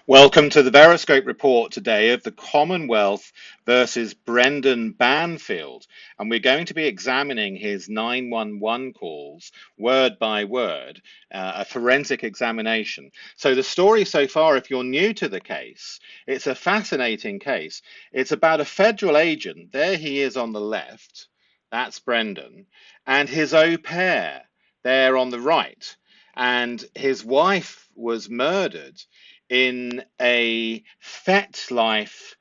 Welcome to the Veriscope report today of the Commonwealth versus Brendan Banfield. And we're going to be examining his 911 calls word by word, a forensic examination. So the story so far, if you're new to the case, it's a fascinating case. It's about a federal agent. There he is on the left. That's Brendan. And his au pair there on the right. And his wife was murdered in a FetLife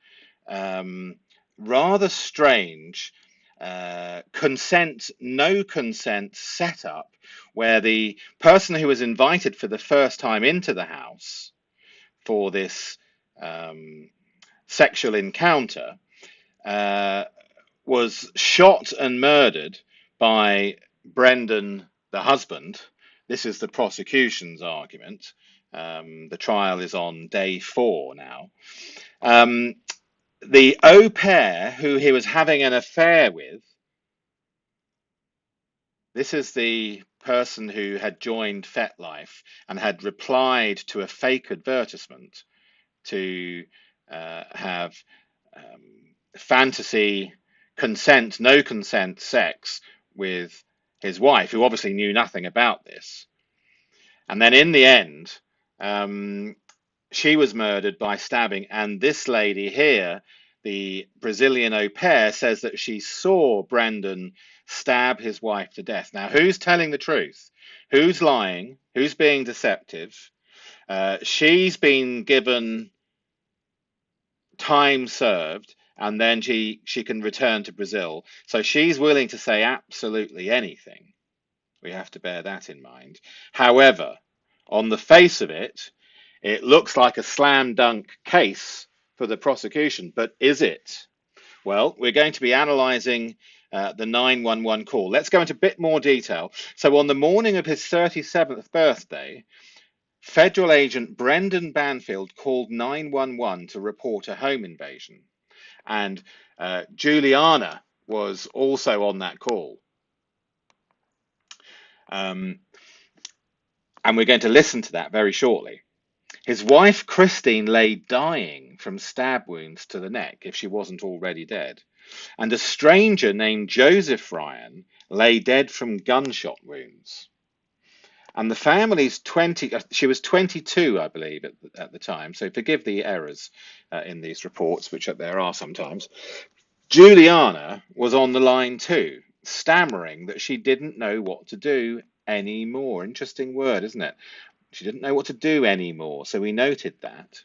rather strange consent, no consent setup where the person who was invited for the first time into the house for this sexual encounter was shot and murdered by Brendan, the husband. This is the prosecution's argument. The trial is on day 4 now. The au pair who he was having an affair with, this is the person who had joined FetLife and had replied to a fake advertisement to have fantasy consent, no consent sex with his wife, who obviously knew nothing about this. And then in the end, she was murdered by stabbing. And this lady here, the Brazilian au pair, says that she saw Brendan stab his wife to death. Now, who's telling the truth? Who's lying? Who's being deceptive? She's been given time served, and then she can return to Brazil. So she's willing to say absolutely anything. We have to bear that in mind. However, on the face of it, it looks like a slam dunk case for the prosecution, but is it? Well, we're going to be analysing the 911 call. Let's go into a bit more detail. So on the morning of his 37th birthday, Federal agent Brendan Banfield called 911 to report a home invasion. And Juliana was also on that call. And we're going to listen to that very shortly. His wife, Christine, lay dying from stab wounds to the neck, if she wasn't already dead. And a stranger named Joseph Ryan lay dead from gunshot wounds. And the family's she was 22, I believe, at the time. So forgive the errors in these reports, which there are sometimes. Juliana was on the line too, stammering that she didn't know what to do anymore. Interesting word, isn't it? She didn't know what to do anymore. So we noted that.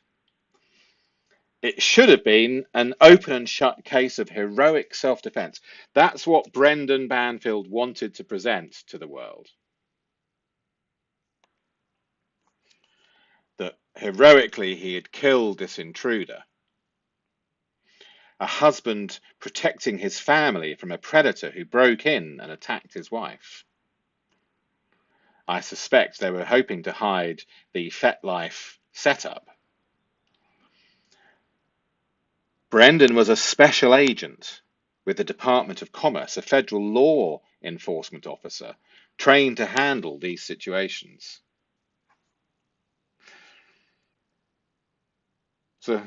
It should have been an open and shut case of heroic self-defense. That's what Brendan Banfield wanted to present to the world. That heroically he had killed this intruder. A husband protecting his family from a predator who broke in and attacked his wife. I suspect they were hoping to hide the FetLife setup. Brendan was a special agent with the Department of Commerce, a federal law enforcement officer trained to handle these situations. So,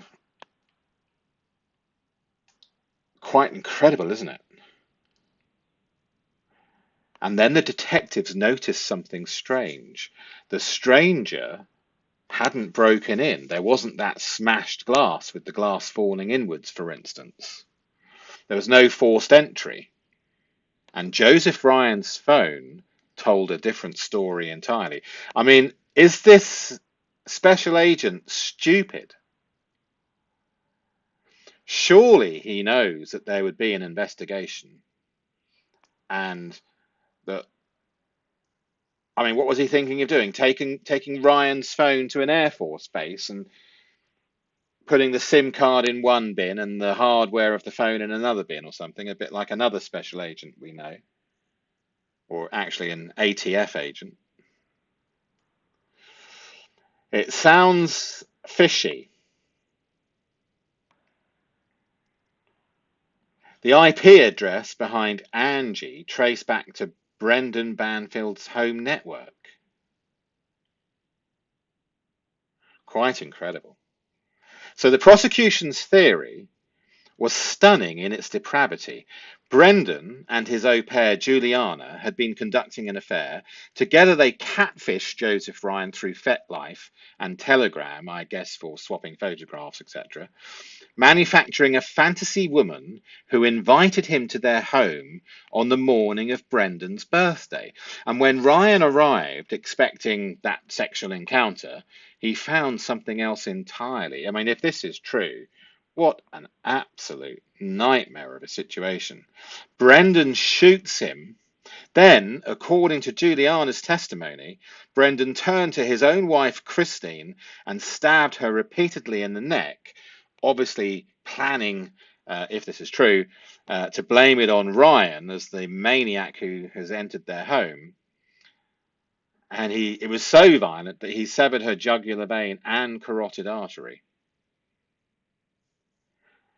quite incredible, isn't it? And then the detectives noticed something strange. The stranger hadn't broken in. There wasn't that smashed glass with the glass falling inwards, for instance. There was no forced entry. And Joseph Ryan's phone told a different story entirely. I mean, is this special agent stupid? Surely he knows that there would be an investigation and that, I mean, what was he thinking of doing? Taking Ryan's phone to an Air Force base and putting the SIM card in one bin and the hardware of the phone in another bin or something, a bit like another special agent we know, or actually an ATF agent. It sounds fishy. The IP address behind Angie traced back to Brendan Banfield's home network. Quite incredible. So the prosecution's theory was stunning in its depravity. Brendan and his au pair Juliana had been conducting an affair. Together they catfished Joseph Ryan through FetLife and Telegram, I guess for swapping photographs, etc., manufacturing a fantasy woman who invited him to their home on the morning of Brendan's birthday. And when Ryan arrived expecting that sexual encounter, he found something else entirely. I mean, if this is true, what an absolute nightmare of a situation. Brendan shoots him. Then, according to Juliana's testimony, Brendan turned to his own wife, Christine, and stabbed her repeatedly in the neck, obviously planning, if this is true, to blame it on Ryan as the maniac who has entered their home. And it was so violent that he severed her jugular vein and carotid artery.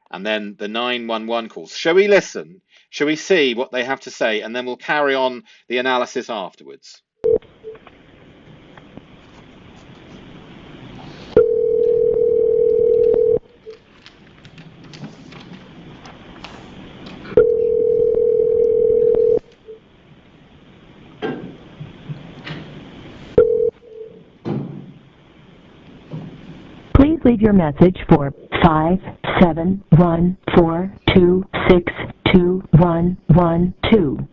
And then the 911 calls. Shall we listen? Shall we see what they have to say? And then we'll carry on the analysis afterwards. Please leave your message for 57142621112.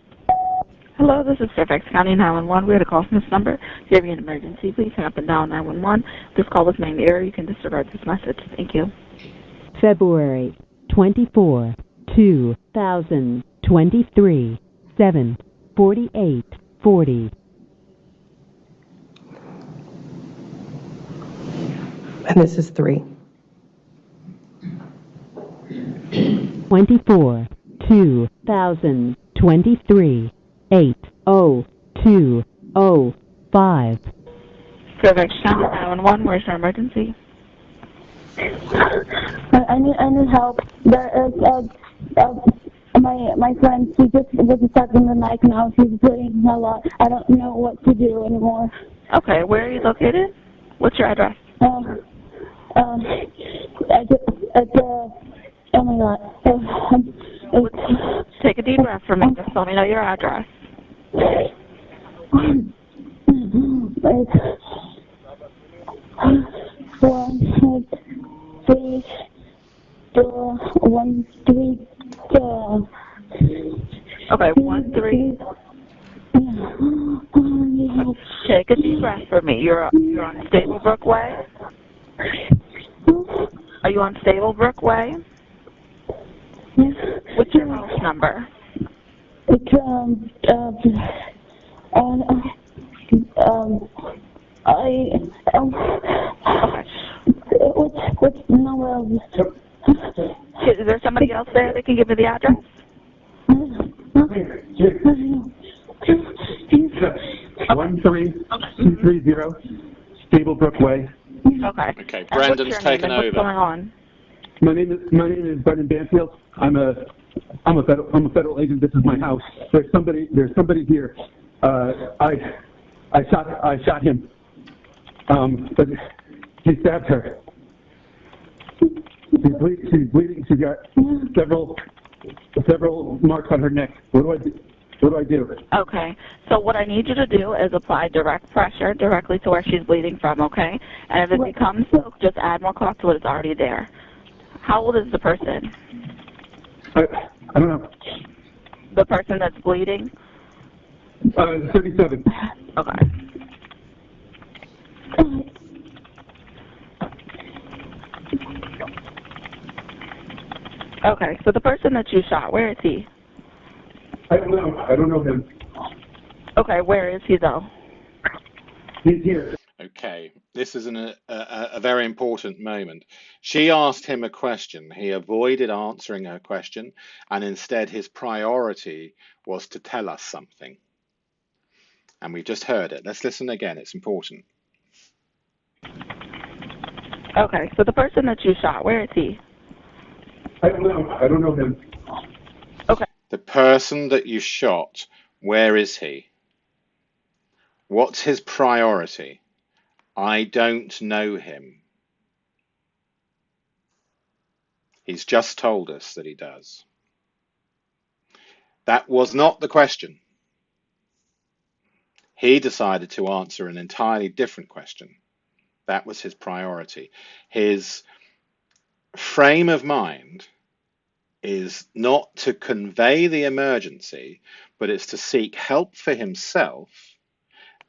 Hello, this is Fairfax County 911. We had a call from this number. If you have an emergency, please hang up and dial 911. This call was named error. You can disregard this message. Thank you. February 24, 2023, 7:48:40. And this is 3. 24, 2023, 8:02:05. Fairfax County 911. Where's your emergency? I need help. There is my friend. She just was stuck in the knife now. She's bleeding a lot. I don't know what to do anymore. Okay, where are you located? What's your address? Oh my God. Take a deep breath for me. Just let me know your address. Okay, 13. Take a deep breath for me. You're on Stablebrook Way? Are you on Stablebrook Way? What's your house number? It's what's the number of this? Is there somebody else there that can give me the address? 13230 Stablebrook Way. Okay, Brendan's taken over. What's going on? My name is Brendan Banfield. I'm a federal agent. This is my house. There's somebody here. I shot him. But he stabbed her. She's bleeding. She's got several marks on her neck. What do I do? Okay, so what I need you to do is apply direct pressure directly to where she's bleeding from, okay? And if it becomes soaked, just add more cloth to what is already there. How old is the person? I don't know. The person that's bleeding? 37. Okay. Okay, so the person that you shot, where is he? I don't know. I don't know him. Okay, where is he though? He's here. Okay, this is a very important moment. She asked him a question. He avoided answering her question, and instead his priority was to tell us something. And we've just heard it. Let's listen again. It's important. Okay, so the person that you shot, where is he? I don't know. I don't know him. Okay. The person that you shot, where is he? What's his priority? I don't know him. He's just told us that he does. That was not the question. He decided to answer an entirely different question. That was his priority. His frame of mind is not to convey the emergency, but it's to seek help for himself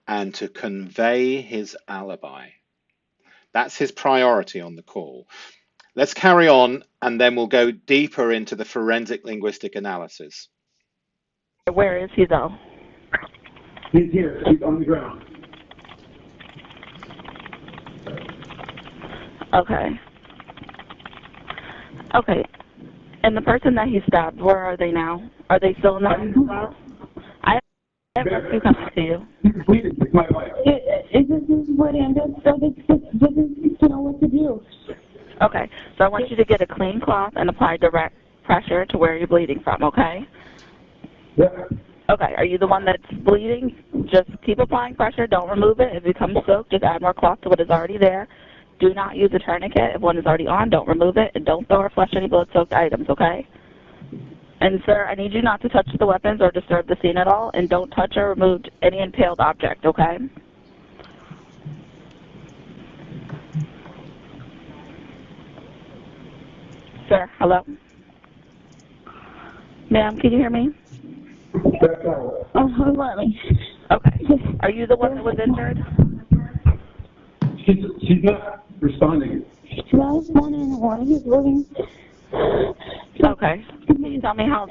and to convey his alibi. That's his priority on the call. Let's carry on, and then we'll go deeper into the forensic linguistic analysis. Where is he, though? He's here. He's on the ground. Okay. Okay. And the person that he stabbed, where are they now? Are they still in the hospital? I have rescue coming to you. He's bleeding. It's my wife. It's just what I'm just to know what to do. Okay. So I want you to get a clean cloth and apply direct pressure to where you're bleeding from, okay? Yeah. Okay. Are you the one that's bleeding? Just keep applying pressure. Don't remove it. If it becomes soaked, just add more cloth to what is already there. Do not use a tourniquet. If one is already on, don't remove it. And don't throw or flush any blood-soaked items, okay? And, sir, I need you not to touch the weapons or disturb the scene at all. And don't touch or remove any impaled object, okay? Sir, hello? Ma'am, can you hear me? Let me. Okay. Are you the one that was injured? She's not responding. She was one in one. He's living. Okay. Can you tell me how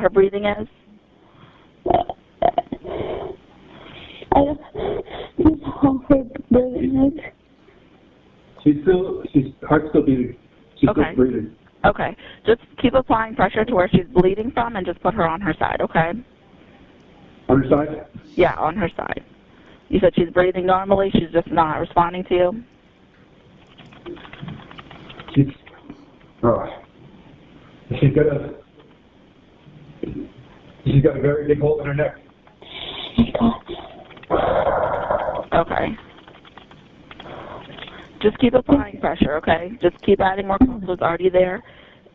her breathing is? I just how her breathing is. She's heart's still beating. She's Okay. still breathing. Okay. Just keep applying pressure to where she's bleeding from and just put her on her side, okay? On her side? Yeah, on her side. You said she's breathing normally. She's just not responding to you? She's got a very big hole in her neck. Okay. Just keep applying pressure, okay? Just keep adding more cloth what's already there.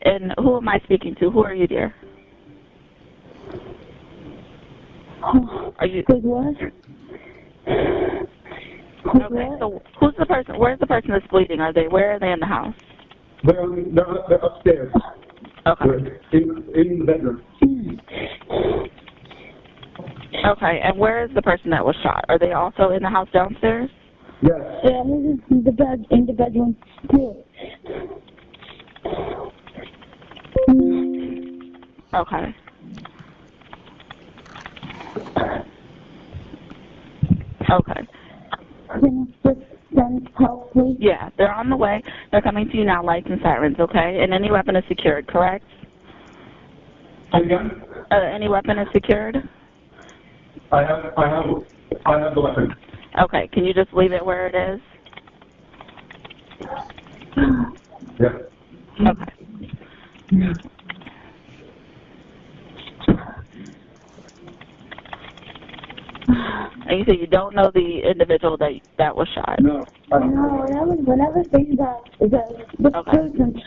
And who am I speaking to? Who are you, dear? Are you? Good what? Okay, so who's the person? Where's the person that's bleeding? Where are they in the house? They're upstairs. Okay. In the bedroom. Okay, and where is the person that was shot? Are they also in the house downstairs? Yes. Yeah, he's in the bedroom too. Okay. Okay. Can you just send help, please? Yeah, they're on the way. They're coming to you now, lights and sirens, okay? And any weapon is secured, correct? Again? Any weapon is secured? I have the weapon. Okay, can you just leave it where it is? Yeah. Okay. And you say you don't know the individual that was shot? No. Whenever things the Okay. person.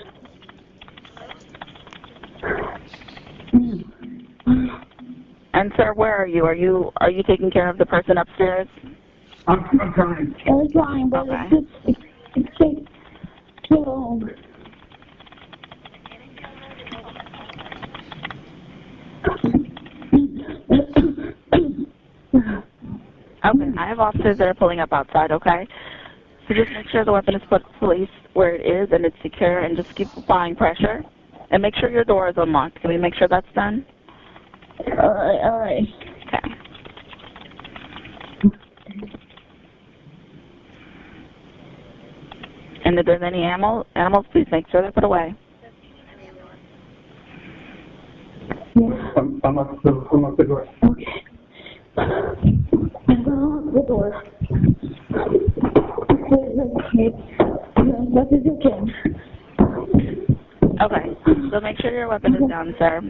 And sir, where are you? Are you taking care of the person upstairs? I'm trying. I was trying, but Okay. it's just so. Okay, I have officers that are pulling up outside, okay? So just make sure the weapon is placed where it is and it's secure, and just keep applying pressure. And make sure your door is unlocked. Can we make sure that's done? All right. Okay. And if there's any animals, please make sure they're put away. Yeah. Unlock the door. Okay. I'm gonna lock the door. That is okay. Okay, so make sure your weapon is down, sir.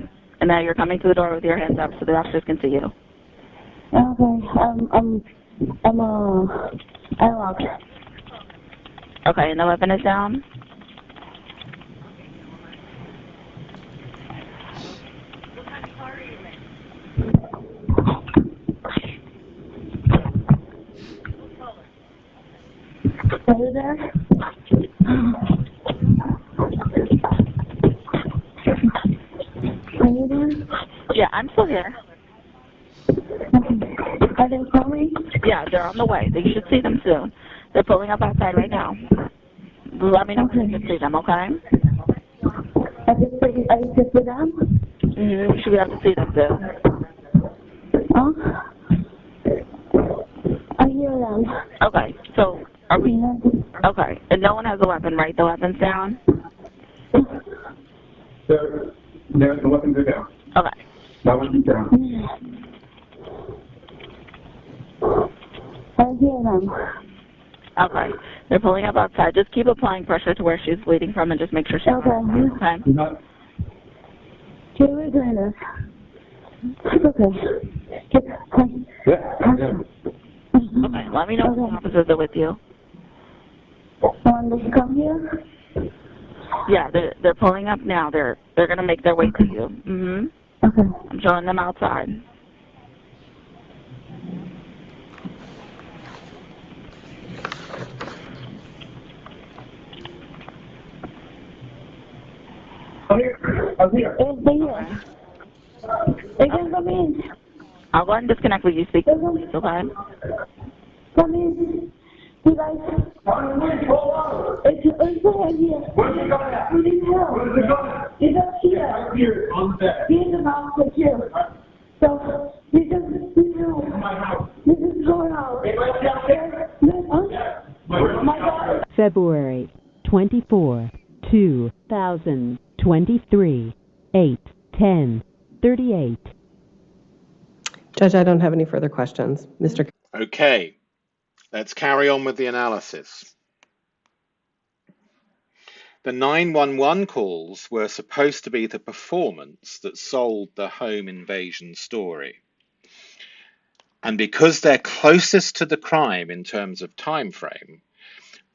And now you're coming to the door with your hands up so the officers can see you. Okay. I locked. Okay, and the weapon is down? Are you there? Are you there? Yeah, I'm still here. Are they coming? Yeah, they're on the way. You should see them soon. They're pulling up outside right now. Let me know when you can see them, okay? I just see them? You should be able to see them soon. Huh? I hear them. Okay, so are we... Okay, and no one has a weapon, right? The weapon's down? The weapons are down. Okay. That one's down. I hear them. Okay. They're pulling up outside. Just keep applying pressure to where she's bleeding from and just make sure she's okay. Not. Keep doing this. It's okay. Okay, let me know if the officers are with you. Want to come here? Yeah, they're pulling up now. They're gonna make their way to you. Okay. I'm showing them outside. I'm here. They're here. They can come in. I'll go ahead and disconnect with you. Speak, please, okay? Come in. You guys. It's right here. Where's it going at? We need help. Where's it going at? It's up here. Right here, on the bed. He's in the house with you. So, you just, My house. you just go out. Anybody downstairs? My God. February 24, 2023, 8:10:38. Judge, I don't have any further questions. Mr. Okay, let's carry on with the analysis. The 911 calls were supposed to be the performance that sold the home invasion story. And because they're closest to the crime in terms of time frame,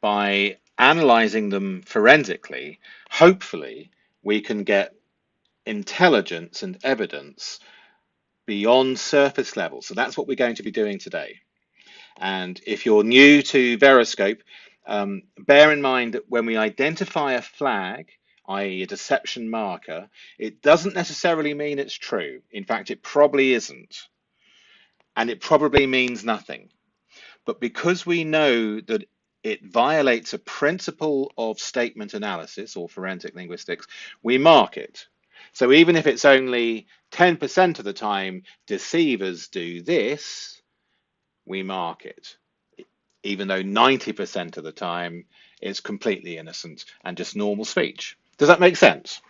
by analyzing them forensically, hopefully we can get intelligence and evidence beyond surface level. So that's what we're going to be doing today. And if you're new to Veriscope, bear in mind that when we identify a flag, i.e. a deception marker, it doesn't necessarily mean it's true. In fact, it probably isn't. And it probably means nothing. But because we know that it violates a principle of statement analysis or forensic linguistics, we mark it. So even if it's only 10% of the time deceivers do this, we mark it. Even though 90% of the time it's completely innocent and just normal speech. Does that make sense?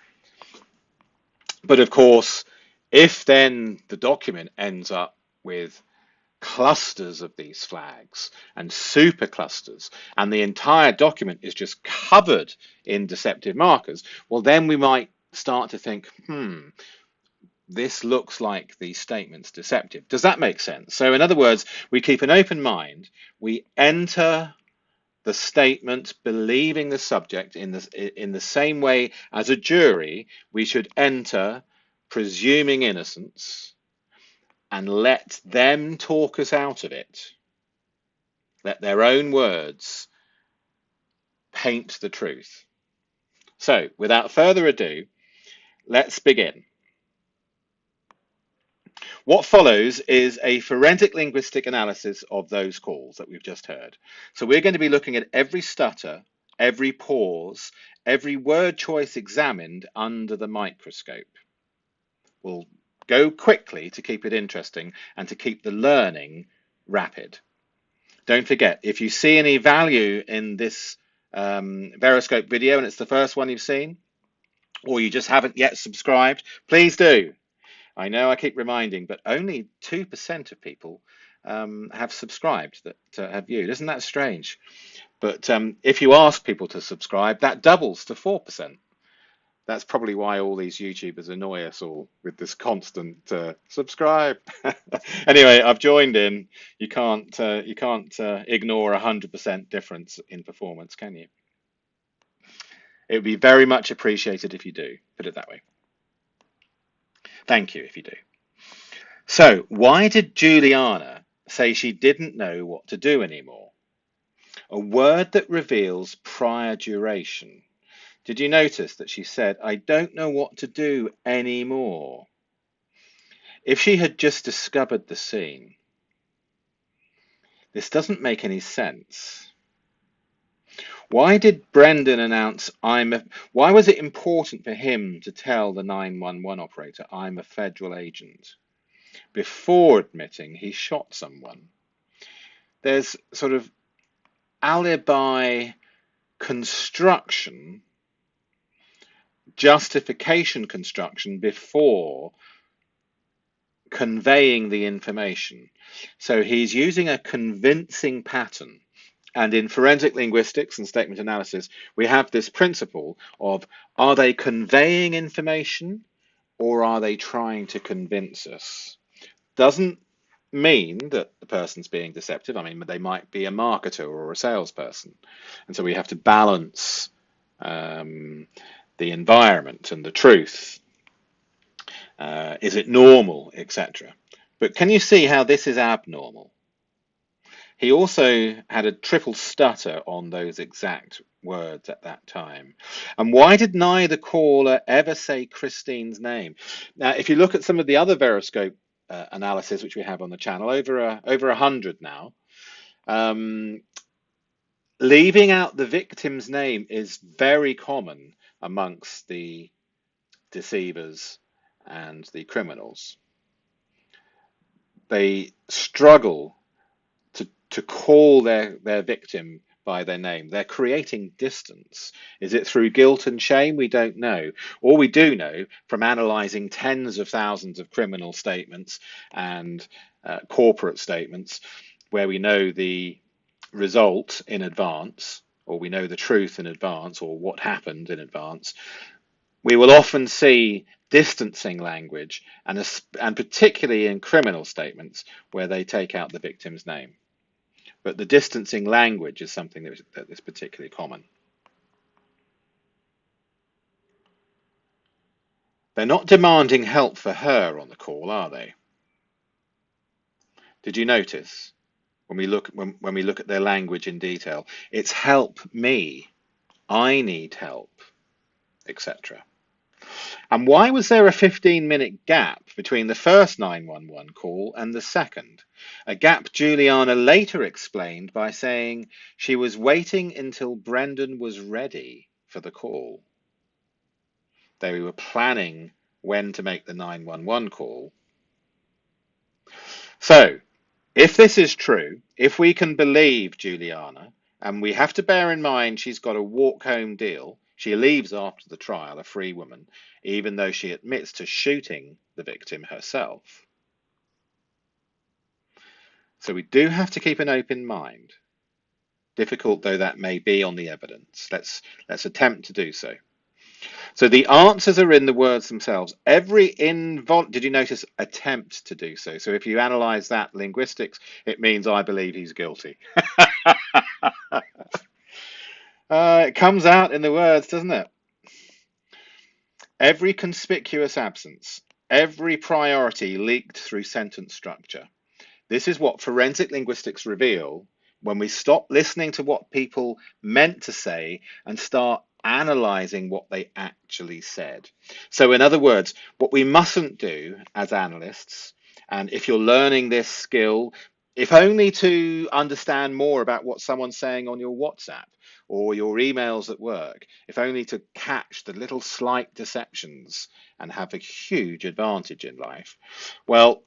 But of course, if then the document ends up with clusters of these flags and superclusters, and the entire document is just covered in deceptive markers, well, then we might start to think, this looks like the statement's deceptive. Does that make sense? So in other words, we keep an open mind. We enter the statement believing the subject in the same way as a jury. We should enter presuming innocence and let them talk us out of it. Let their own words paint the truth. So without further ado, let's begin. What follows is a forensic linguistic analysis of those calls that we've just heard. So we're going to be looking at every stutter, every pause, every word choice examined under the microscope. We'll go quickly to keep it interesting and to keep the learning rapid. Don't forget, if you see any value in this Veriscope video and it's the first one you've seen, or you just haven't yet subscribed, please do. I know I keep reminding, but only 2% of people have subscribed that have viewed. Isn't that strange? But if you ask people to subscribe, that doubles to 4%. That's probably why all these YouTubers annoy us all with this constant subscribe. Anyway, I've joined in. You can't ignore 100% difference in performance, can you? It would be very much appreciated if you do. Put it that way. Thank you if you do. So why did Juliana say she didn't know what to do anymore? a word that reveals prior duration. Did you notice that she said, I don't know what to do anymore? If she had just discovered the scene, this doesn't make any sense. Why did Brendan announce why was it important for him to tell the 911 operator, I'm a federal agent, before admitting he shot someone? There's sort of alibi construction, justification construction before conveying the information. So he's using a convincing pattern. And in forensic linguistics and statement analysis, we have this principle of, are they conveying information or are they trying to convince us? Doesn't mean that the person's being deceptive. I mean, they might be a marketer or a salesperson. And so we have to balance the environment and the truth. Is it normal, etc.? But can you see how this is abnormal? He also had a triple stutter on those exact words at that time. And why did neither caller ever say Christine's name? Now, if you look at some of the other Veroscope analysis which we have on the channel, over 100 now, leaving out the victim's name is very common amongst the deceivers and the criminals. They struggle to call their victim by their name. They're creating distance. Is it through guilt and shame? We don't know. All we do know from analysing tens of thousands of criminal statements and corporate statements, where we know the result in advance, or we know the truth in advance, or what happened in advance, we will often see distancing language, and particularly in criminal statements where they take out the victim's name. But the distancing language is something that is particularly common. They're not demanding help for her on the call, are they? Did you notice when we look at their language in detail? It's help me, I need help, etc. And why was there a 15-minute gap between the first 911 call and the second? A gap Juliana later explained by saying she was waiting until Brendan was ready for the call. They were planning when to make the 911 call. So, if this is true, if we can believe Juliana, and we have to bear in mind she's got a walk-home deal, she leaves after the trial a free woman, even though she admits to shooting the victim herself. So we do have to keep an open mind, difficult though that may be on the evidence. Let's attempt to do so. So the answers are in the words themselves. Did you notice attempt to do so? So if you analyze that linguistics, it means I believe he's guilty. It comes out in the words, doesn't it? Every conspicuous absence, every priority leaked through sentence structure. This is what forensic linguistics reveal when we stop listening to what people meant to say and start analyzing what they actually said. So in other words, what we mustn't do as analysts, and if you're learning this skill, if only to understand more about what someone's saying on your WhatsApp or your emails at work, if only to catch the little slight deceptions and have a huge advantage in life. Well,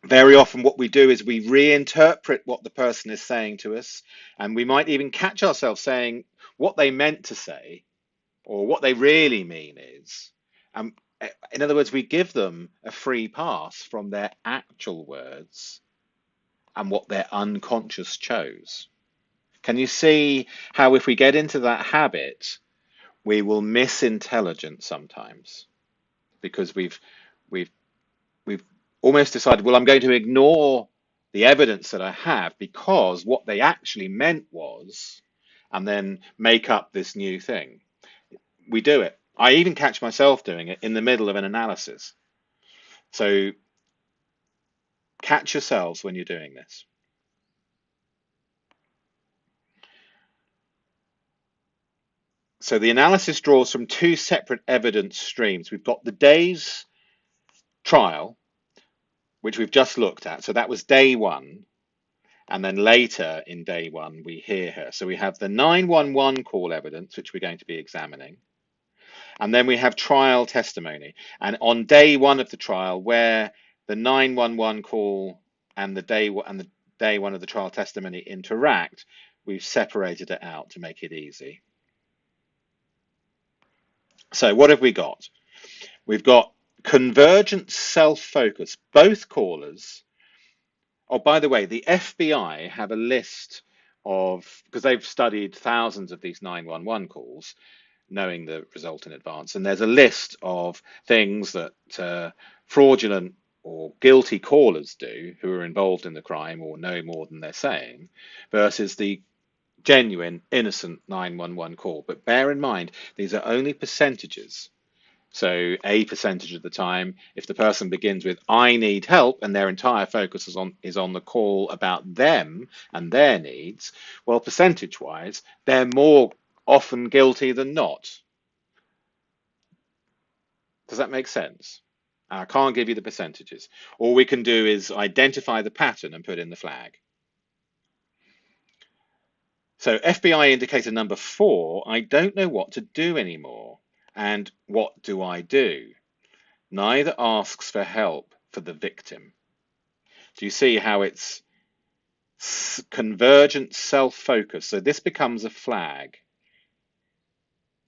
very often what we do is we reinterpret what the person is saying to us, and we might even catch ourselves saying what they meant to say or what they really mean is. In other words, we give them a free pass from their actual words and what their unconscious chose. Can you see how if we get into that habit, we will miss intelligence sometimes because we've almost decided, well, I'm going to ignore the evidence that I have because what they actually meant was, and then make up this new thing. We do it. I even catch myself doing it in the middle of an analysis. So catch yourselves when you're doing this. So the analysis draws from two separate evidence streams. We've got the day's trial, which we've just looked at. So that was day one. And then later in day one, we hear her. So we have the 911 call evidence, which we're going to be examining. And then we have trial testimony. And on day one of the trial, where the 911 call and the day one of the trial testimony interact, we've separated it out to make it easy. So what have we got? We've got convergent self-focus. Both callers. Oh, by the way, the FBI have a list of, because they've studied thousands of these 911 calls, knowing the result in advance, and there's a list of things that fraudulent or guilty callers do who are involved in the crime or know more than they're saying, versus the genuine, innocent 911 call. But bear in mind, these are only percentages. So a percentage of the time, if the person begins with "I need help" and their entire focus is on the call about them and their needs, well, percentage-wise, they're more often guilty than not. Does that make sense? I can't give you the percentages. All we can do is identify the pattern and put in the flag. So FBI indicator number 4, I don't know what to do anymore. And what do I do? Neither asks for help for the victim. Do you see how it's convergent self-focus? So this becomes a flag.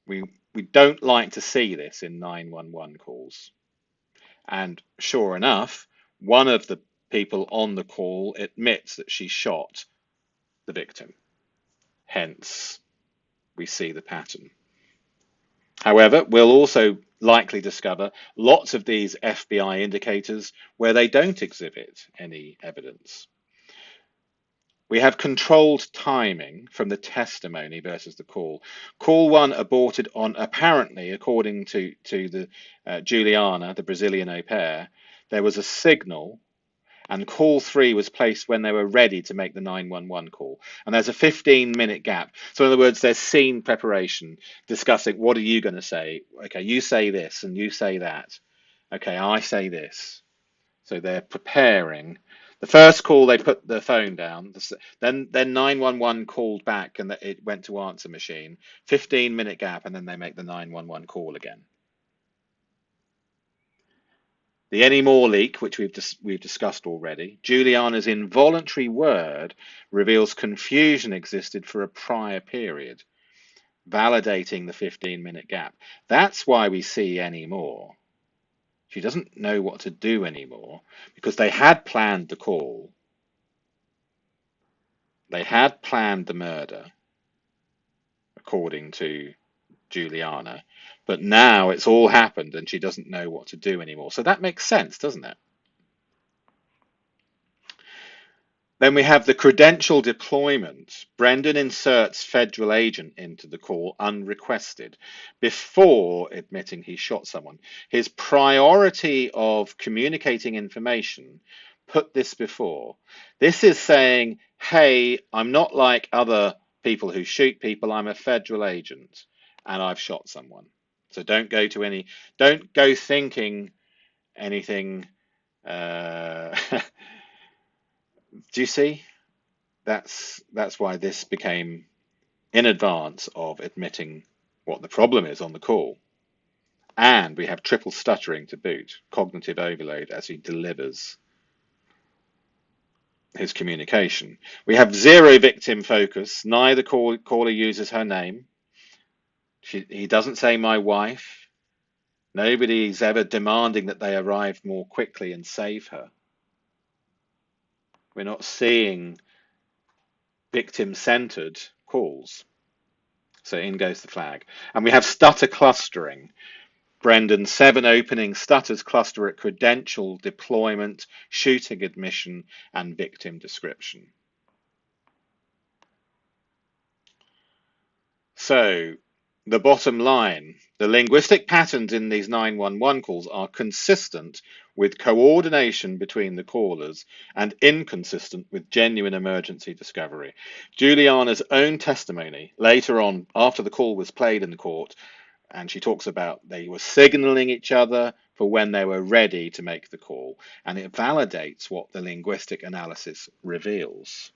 We don't like to see this in 911 calls. And sure enough, one of the people on the call admits that she shot the victim. Hence, we see the pattern. However, we'll also likely discover lots of these FBI indicators where they don't exhibit any evidence. We have controlled timing from the testimony versus the call. Call 1 aborted on, apparently, according to the Juliana, the Brazilian au pair, there was a signal, and call 3 was placed when they were ready to make the 911 call. And there's a 15-minute gap. So in other words, there's scene preparation, discussing what are you going to say? Okay, you say this and you say that. Okay, I say this. So they're preparing. The first call, they put the phone down. Then 911 called back and it went to answer machine. 15-minute gap, and then they make the 911 call again. The any more leak, which we've discussed already, Juliana's involuntary word reveals confusion existed for a prior period, validating the 15-minute gap. That's why we see any more. She doesn't know what to do anymore because they had planned the call. They had planned the murder, according to Juliana, but now it's all happened and she doesn't know what to do anymore. So that makes sense, doesn't it? Then we have the credential deployment. Brendan inserts federal agent into the call unrequested before admitting he shot someone. His priority of communicating information put this before. This is saying, hey, I'm not like other people who shoot people. I'm a federal agent and I've shot someone. So don't go thinking anything. Do you see? That's why this became in advance of admitting what the problem is on the call. And we have triple stuttering to boot, cognitive overload as he delivers his communication. We have zero victim focus. Neither caller uses her name. He doesn't say my wife. Nobody's ever demanding that they arrive more quickly and save her. We're not seeing victim-centered calls. So in goes the flag. And we have stutter clustering. Brendan, 7 opening stutters cluster at credential deployment, shooting admission, and victim description. So the bottom line, the linguistic patterns in these 911 calls are consistent with coordination between the callers and inconsistent with genuine emergency discovery. Juliana's own testimony later on, after the call was played in the court, and she talks about they were signaling each other for when they were ready to make the call, and it validates what the linguistic analysis reveals.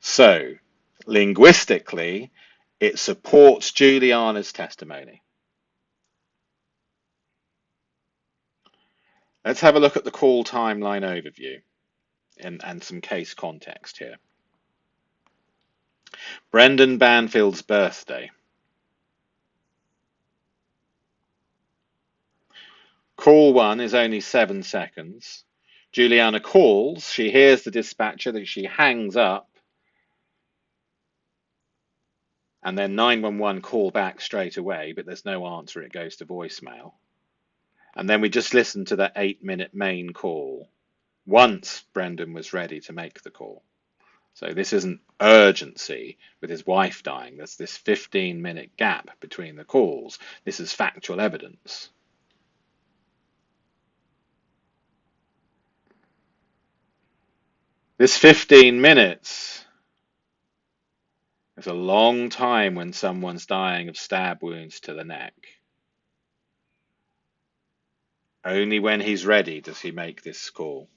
So, linguistically, it supports Juliana's testimony. Let's have a look at the call timeline overview and some case context here. Brendan Banfield's birthday. Call 1 is only 7 seconds. Juliana calls, she hears the dispatcher, that she hangs up, and then 911 call back straight away, but there's no answer, it goes to voicemail. And then we just listen to that 8-minute main call once Brendan was ready to make the call. So this isn't urgency with his wife dying. There's this 15-minute gap between the calls. This is factual evidence. This 15 minutes is a long time when someone's dying of stab wounds to the neck. Only when he's ready does he make this call.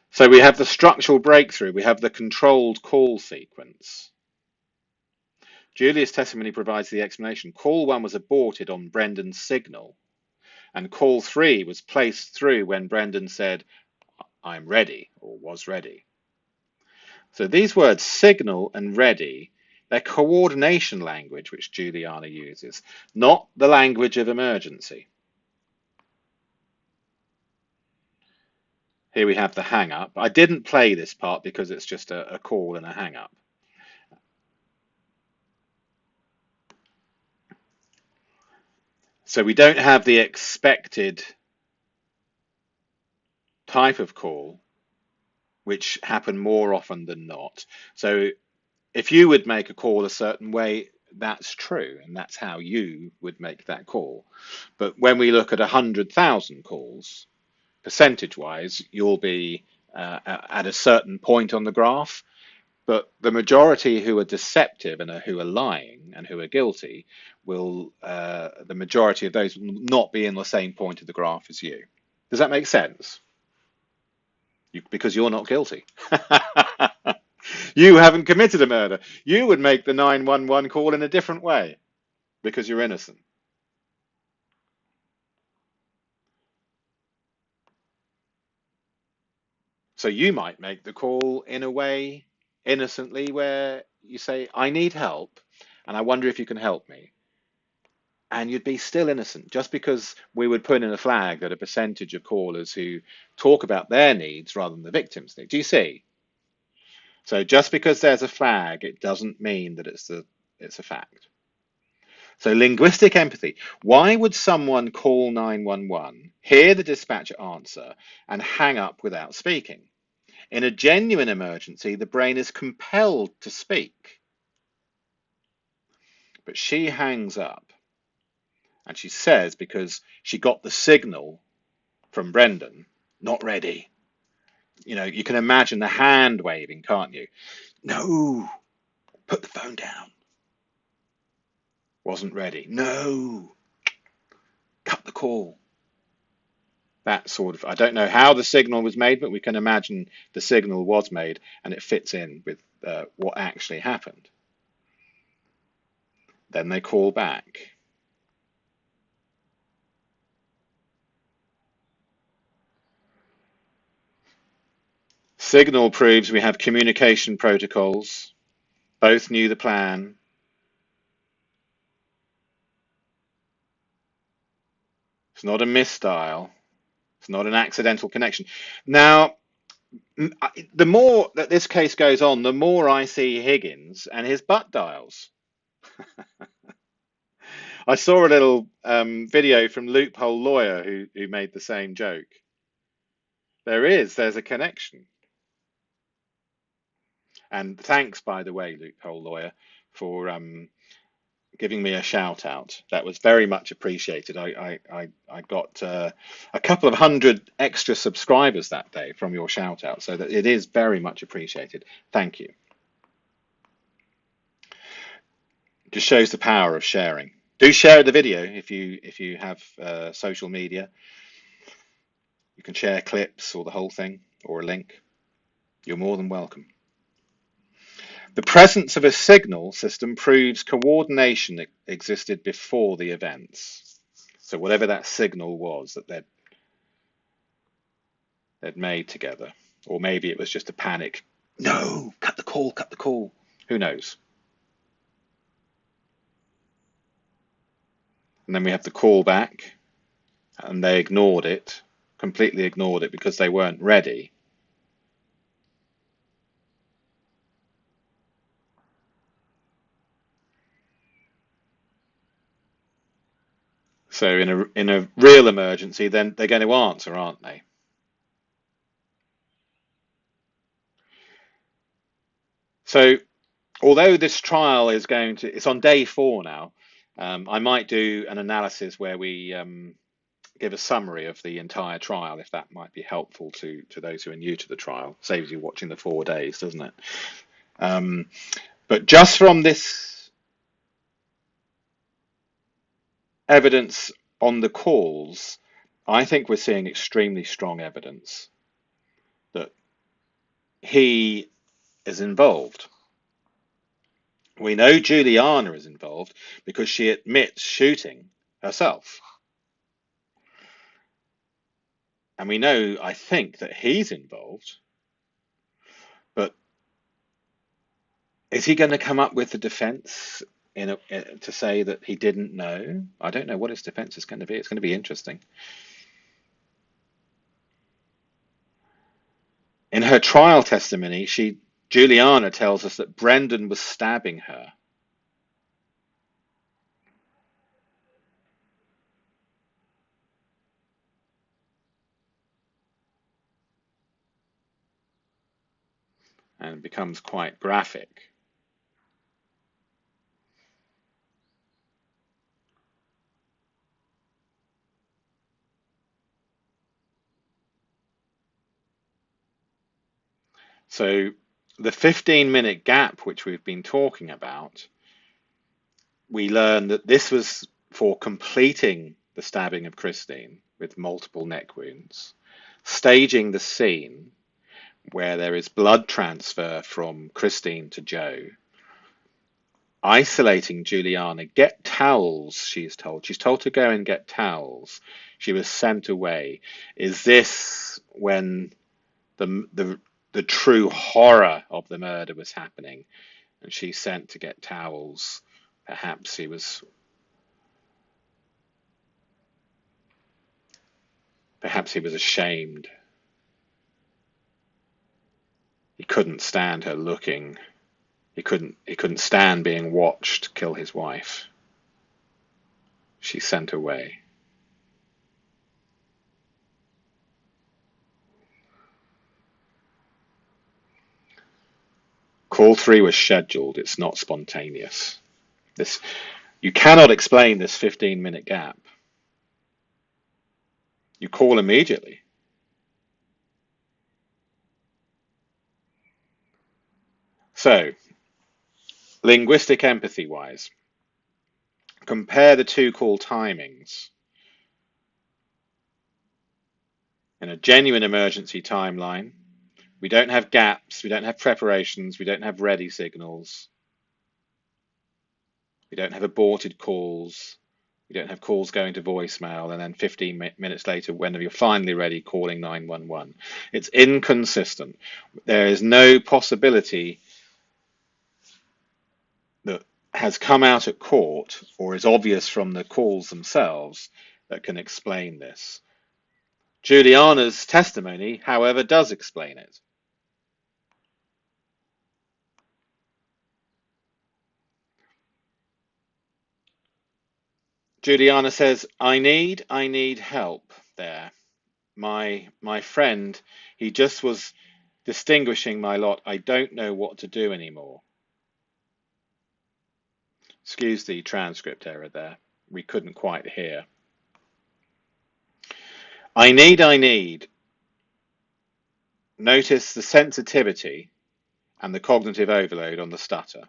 So we have the structural breakthrough, we have the controlled call sequence. Julia's testimony provides the explanation. Call 1 was aborted on Brendan's signal, and call 3 was placed through when Brendan said, "I'm ready," or was ready. So these words, signal and ready, they're coordination language which Juliana uses, not the language of emergency. Here we have the hang up. I didn't play this part because it's just a call and a hang up. So we don't have the expected type of call, which happen more often than not. So if you would make a call a certain way, that's true, and that's how you would make that call. But when we look at 100,000 calls, percentage-wise, you'll be at a certain point on the graph, but the majority who are deceptive and who are lying and who are guilty will, the majority of those will not be in the same point of the graph as you. Does that make sense? Because you're not guilty. You haven't committed a murder. You would make the 911 call in a different way because you're innocent. So you might make the call in a way innocently where you say, "I need help and I wonder if you can help me." And you'd be still innocent, just because we would put in a flag that a percentage of callers who talk about their needs rather than the victim's needs. Do you see? So just because there's a flag, it doesn't mean that it's a fact. So linguistic empathy. Why would someone call 911, hear the dispatcher answer, and hang up without speaking? In a genuine emergency, the brain is compelled to speak. But she hangs up, and she says, because she got the signal from Brendan, "Not ready." You know, you can imagine the hand waving, can't you? "No, put the phone down." "Wasn't ready." "No, cut the call." That sort of, I don't know how the signal was made, but we can imagine the signal was made and it fits in with what actually happened. Then they call back. Signal proves we have communication protocols. Both knew the plan. It's not a misdial. It's not an accidental connection. Now, the more that this case goes on, the more I see Higgins and his butt dials. I saw a little video from Loophole Lawyer who made the same joke. There's a connection. And thanks, by the way, Loophole Lawyer, for giving me a shout out. That was very much appreciated. I got a couple of hundred extra subscribers that day from your shout out, so that it is very much appreciated. Thank you. Just shows the power of sharing. Do share the video if you have social media. You can share clips or the whole thing or a link. You're more than welcome. The presence of a signal system proves coordination existed before the events. So whatever that signal was that they'd made together, or maybe it was just a panic. No, cut the call, cut the call. Who knows? And then we have the call back, and they ignored it, completely ignored it because they weren't ready. So in a real emergency, then they're going to answer, aren't they? So although this trial is it's on day 4 now, I might do an analysis where we give a summary of the entire trial, if that might be helpful to those who are new to the trial. Saves you watching the 4 days, doesn't it? But just from this evidence on the calls, I think we're seeing extremely strong evidence that he is involved. We know Juliana is involved because she admits shooting herself. And we know, I think, that he's involved. But is he going to come up with the defense to say that he didn't know? I don't know what his defense is going to be. It's going to be interesting. In her trial testimony, Juliana tells us that Brendan was stabbing her. And it becomes quite graphic. So the 15-minute gap which we've been talking about, we learn that this was for completing the stabbing of Christine with multiple neck wounds, staging the scene where there is blood transfer from Christine to Joe, isolating Juliana, get towels, she's told. She's told to go and get towels. She was sent away. Is this when the true horror of the murder was happening and she's sent to get towels? Perhaps he was ashamed. He couldn't stand her looking. He couldn't stand being watched kill his wife. She's sent away. Call 3 was scheduled. It's not spontaneous. You cannot explain this 15-minute gap. You call immediately. So, linguistic empathy wise, compare the 2 call timings. In a genuine emergency timeline, we don't have gaps, we don't have preparations, we don't have ready signals, we don't have aborted calls, we don't have calls going to voicemail, and then 15 minutes later, when you're finally ready, calling 911. It's inconsistent. There is no possibility that has come out at court or is obvious from the calls themselves that can explain this. Juliana's testimony, however, does explain it. Juliana says, I need help there. My friend, he just was Distinguishing my lot, I don't know what to do anymore. Excuse the transcript error there. We couldn't quite hear. I need. Notice the sensitivity and the cognitive overload on the stutter.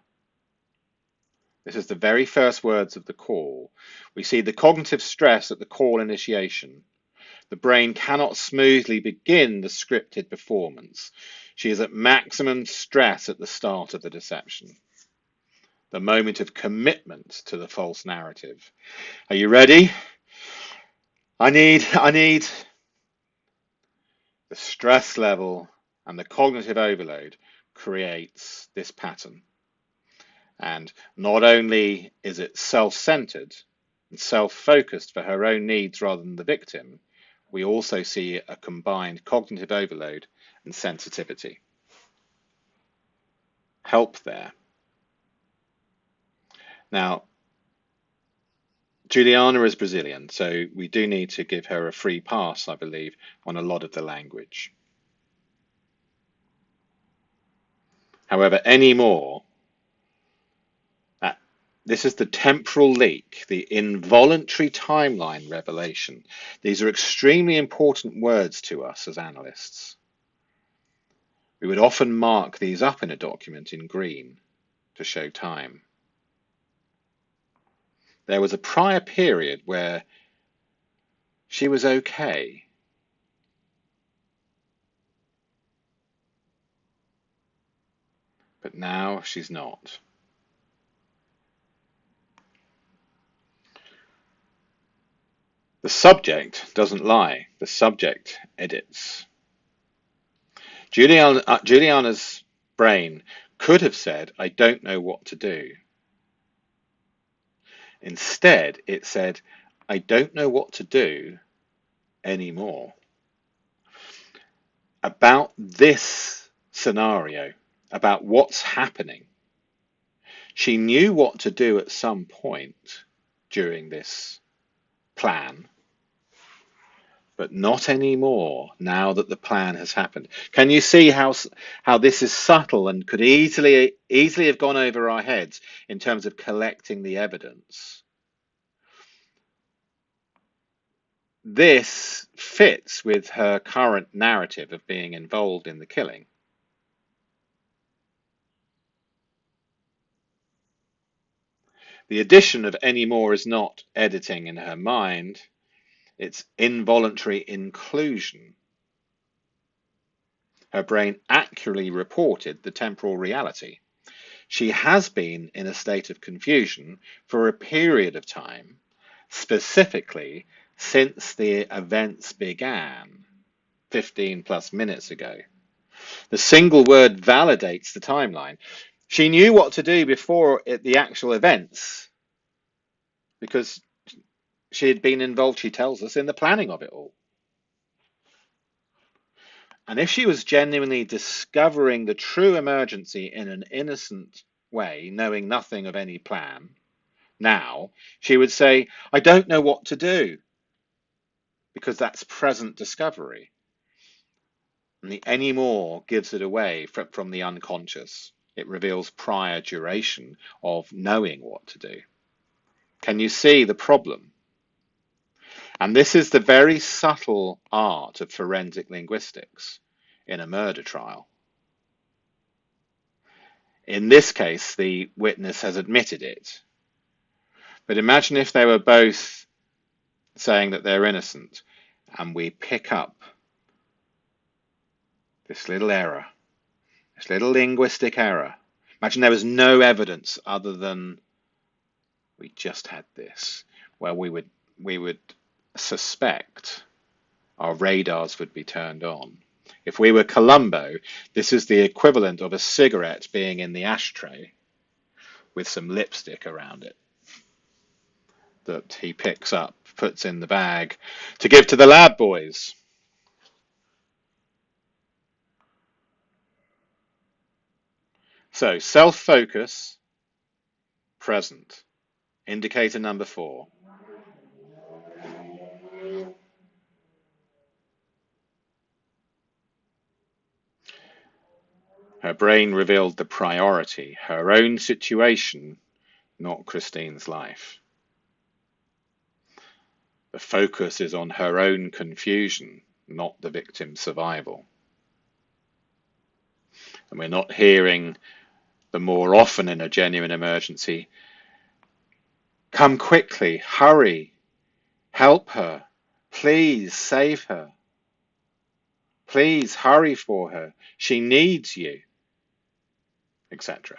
This is the very first words of the call. We see the cognitive stress at the call initiation. The brain cannot smoothly begin the scripted performance. She is at maximum stress at the start of the deception, the moment of commitment to the false narrative. Are you ready? I need. The stress level and the cognitive overload creates this pattern. And not only is it self-centered and self-focused for her own needs rather than the victim, we also see a combined cognitive overload and sensitivity. Help there. Now, Juliana is Brazilian, so we do need to give her a free pass, I believe, on a lot of the language. However, anymore, this is the temporal leak, the involuntary timeline revelation. These are extremely important words to us as analysts. We would often mark these up in a document in green to show time. There was a prior period where she was okay. But now she's not. The subject doesn't lie. The subject edits. Juliana's brain could have said, I don't know what to do. Instead, it said, I don't know what to do anymore. About this scenario, about what's happening. She knew what to do at some point during this plan, but not anymore now that the plan has happened. Can you see how this is subtle and could easily have gone over our heads in terms of collecting the evidence? This fits with her current narrative of being involved in the killing. The addition of anymore is not editing in her mind, it's involuntary inclusion. Her brain accurately reported the temporal reality. She has been in a state of confusion for a period of time, specifically since the events began 15 plus minutes ago. The single word validates the timeline. She knew what to do before the actual events because she had been involved, she tells us, in the planning of it all. And if she was genuinely discovering the true emergency in an innocent way, knowing nothing of any plan, now she would say, I don't know what to do, because that's present discovery. And the anymore gives it away from the unconscious. It reveals prior duration of knowing what to do. Can you see the problem? And this is the very subtle art of forensic linguistics in a murder trial. In this case, the witness has admitted it. But imagine if they were both saying that they're innocent, and we pick up this little error, this little linguistic error. Imagine there was no evidence other than we just had this, where we would suspect our radars would be turned on. If we were Columbo, this is the equivalent of a cigarette being in the ashtray with some lipstick around it that he picks up, puts in the bag to give to the lab boys. So self-focus, present. Indicator number 4. Her brain revealed the priority, her own situation, not Christine's life. The focus is on her own confusion, not the victim's survival. And we're not hearing the more often in a genuine emergency, come quickly, hurry, help her, please save her, please hurry for her, she needs you, etc.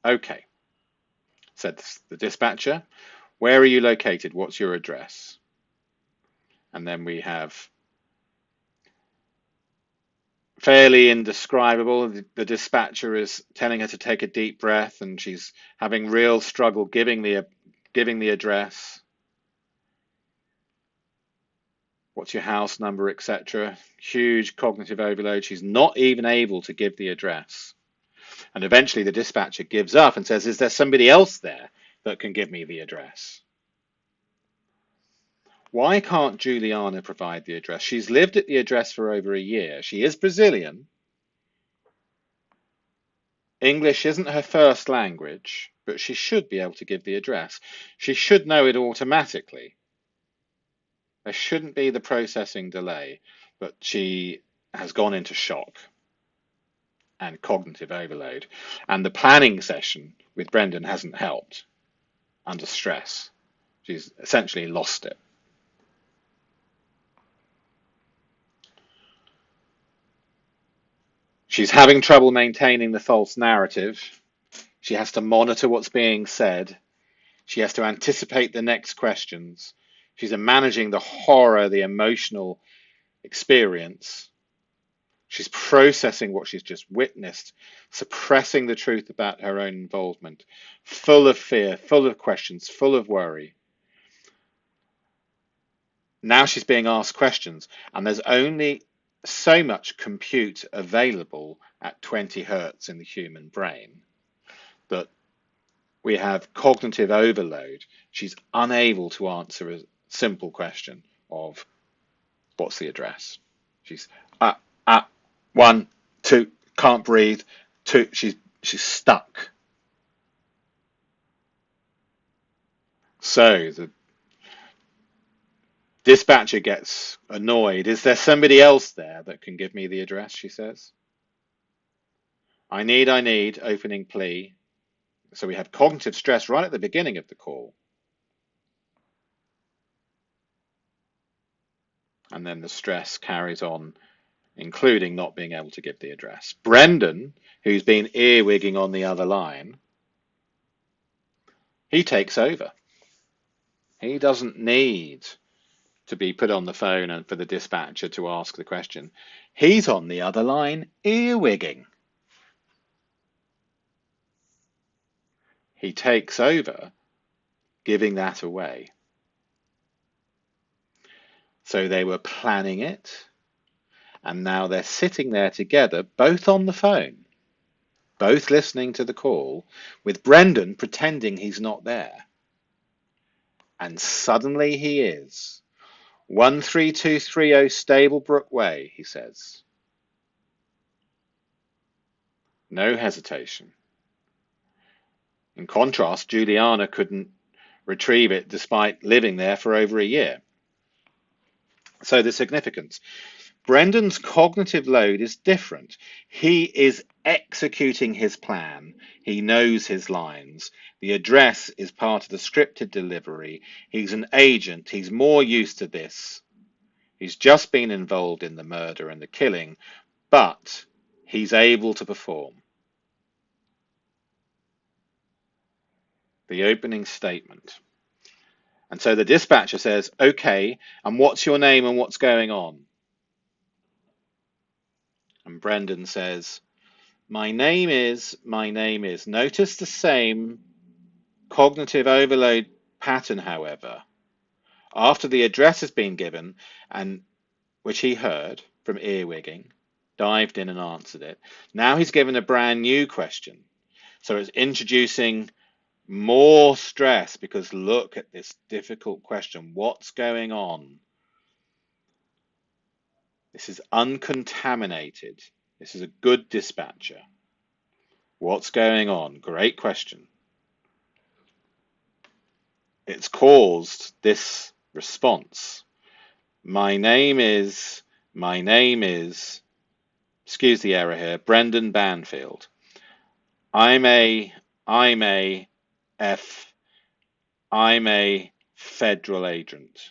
Okay, said the dispatcher, where are you located? What's your address? And then we have fairly indescribable. The dispatcher is telling her to take a deep breath, and she's having real struggle giving the address. What's your house number, etc. Huge cognitive overload. She's not even able to give the address. And eventually the dispatcher gives up and says, is there somebody else there that can give me the address? Why can't Juliana provide the address? She's lived at the address for over a year. She is Brazilian. English isn't her first language, but she should be able to give the address. She should know it automatically. There shouldn't be the processing delay, but she has gone into shock and cognitive overload. And the planning session with Brendan hasn't helped under stress. She's essentially lost it. She's having trouble maintaining the false narrative. She has to monitor what's being said. She has to anticipate the next questions. She's managing the horror, the emotional experience. She's processing what she's just witnessed, suppressing the truth about her own involvement, full of fear, full of questions, full of worry. Now she's being asked questions, and there's only so much compute available at 20 hertz in the human brain that we have cognitive overload. She's unable to answer a simple question of what's the address. She's 1, 2, can't breathe, 2, she's stuck. So the dispatcher gets annoyed. Is there somebody else there that can give me the address, she says. I need, opening plea. So we have cognitive stress right at the beginning of the call. And then the stress carries on, including not being able to give the address. Brendan, who's been earwigging on the other line, he takes over. He doesn't need to be put on the phone and for the dispatcher to ask the question. He's on the other line earwigging. He takes over, giving that away. So they were planning it, and now they're sitting there together, both on the phone, both listening to the call, with Brendan pretending he's not there. And suddenly he is. 13230 Stablebrook Way, he says. No hesitation. In contrast, Juliana couldn't retrieve it despite living there for over a year. So the significance. Brendan's cognitive load is different. He is executing his plan. He knows his lines. The address is part of the scripted delivery. He's an agent. He's more used to this. He's just been involved in the murder and the killing, but he's able to perform. The opening statement. And so the dispatcher says, okay, and what's your name and what's going on? And Brendan says, my name is. Notice the same cognitive overload pattern, however. After the address has been given, and which he heard from earwigging, dived in and answered it, now he's given a brand new question. So it's introducing more stress, because look at this difficult question. What's going on? This is uncontaminated. This is a good dispatcher. What's going on? Great question. It's caused this response. My name is, excuse the error here, Brendan Banfield. I'm a federal agent.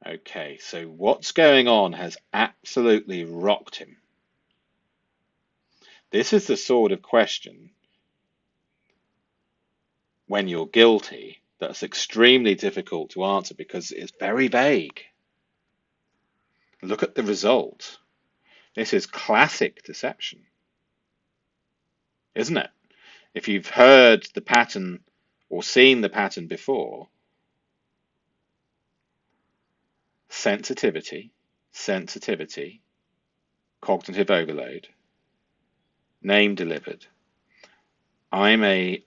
Okay, so what's going on has absolutely rocked him. This is the sort of question, when you're guilty, that's extremely difficult to answer because it's very vague. Look at the result. This is classic deception, isn't it? If you've heard the pattern or seen the pattern before, sensitivity, cognitive overload, name delivered. I'm a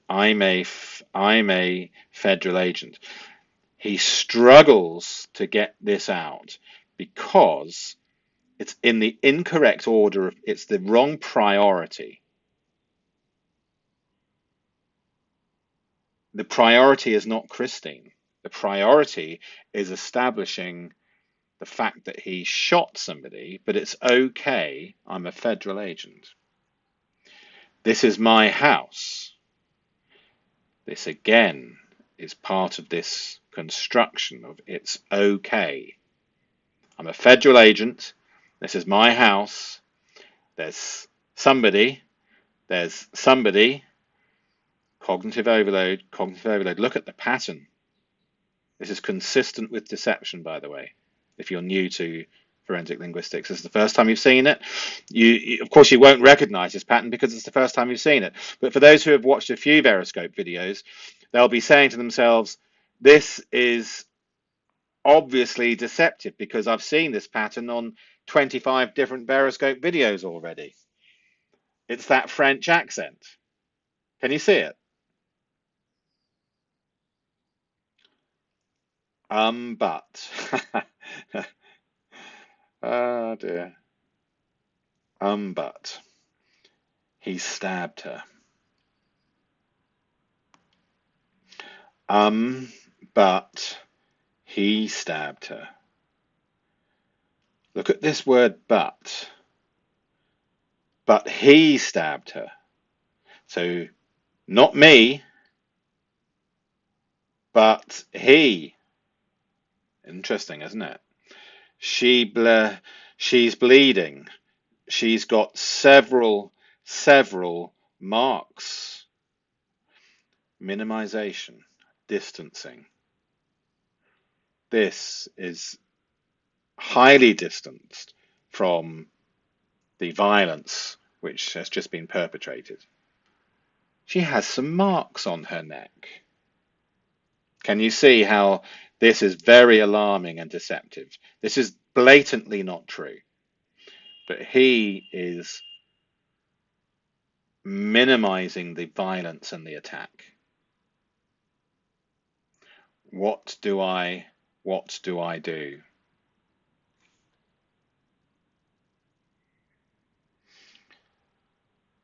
federal agent. He struggles to get this out because it's in the incorrect order. It's the wrong priority. The priority is not Christine. The priority is establishing the fact that he shot somebody, but it's okay. I'm a federal agent. This is my house. This again is part of this construction of it's okay. I'm a federal agent. This is my house. There's somebody. Cognitive overload. Look at the pattern. This is consistent with deception, by the way. If you're new to forensic linguistics, this is the first time you've seen it. Of course, you won't recognize this pattern because it's the first time you've seen it. But for those who have watched a few Veroscope videos, they'll be saying to themselves, this is obviously deceptive because I've seen this pattern on 25 different Veroscope videos already. It's that French accent. Can you see it? But. Oh dear. But. He stabbed her. But he stabbed her. Look at this word but. But he stabbed her. So, not me, but he. Interesting, isn't it? She's bleeding. She's got several marks. Minimization, distancing. This is highly distanced from the violence which has just been perpetrated. She has some marks on her neck. Can you see how this is very alarming and deceptive? This is blatantly not true. But he is minimizing the violence and the attack. What do I do?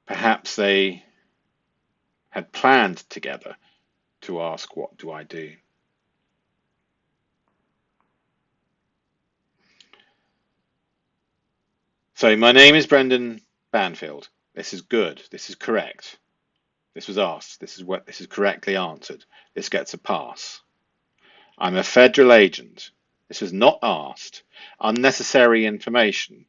Perhaps they had planned together to ask, what do I do? So my name is Brendan Banfield. This is good. This is correct. This was asked. This is correctly answered. This gets a pass. I'm a federal agent. This was not asked. Unnecessary information.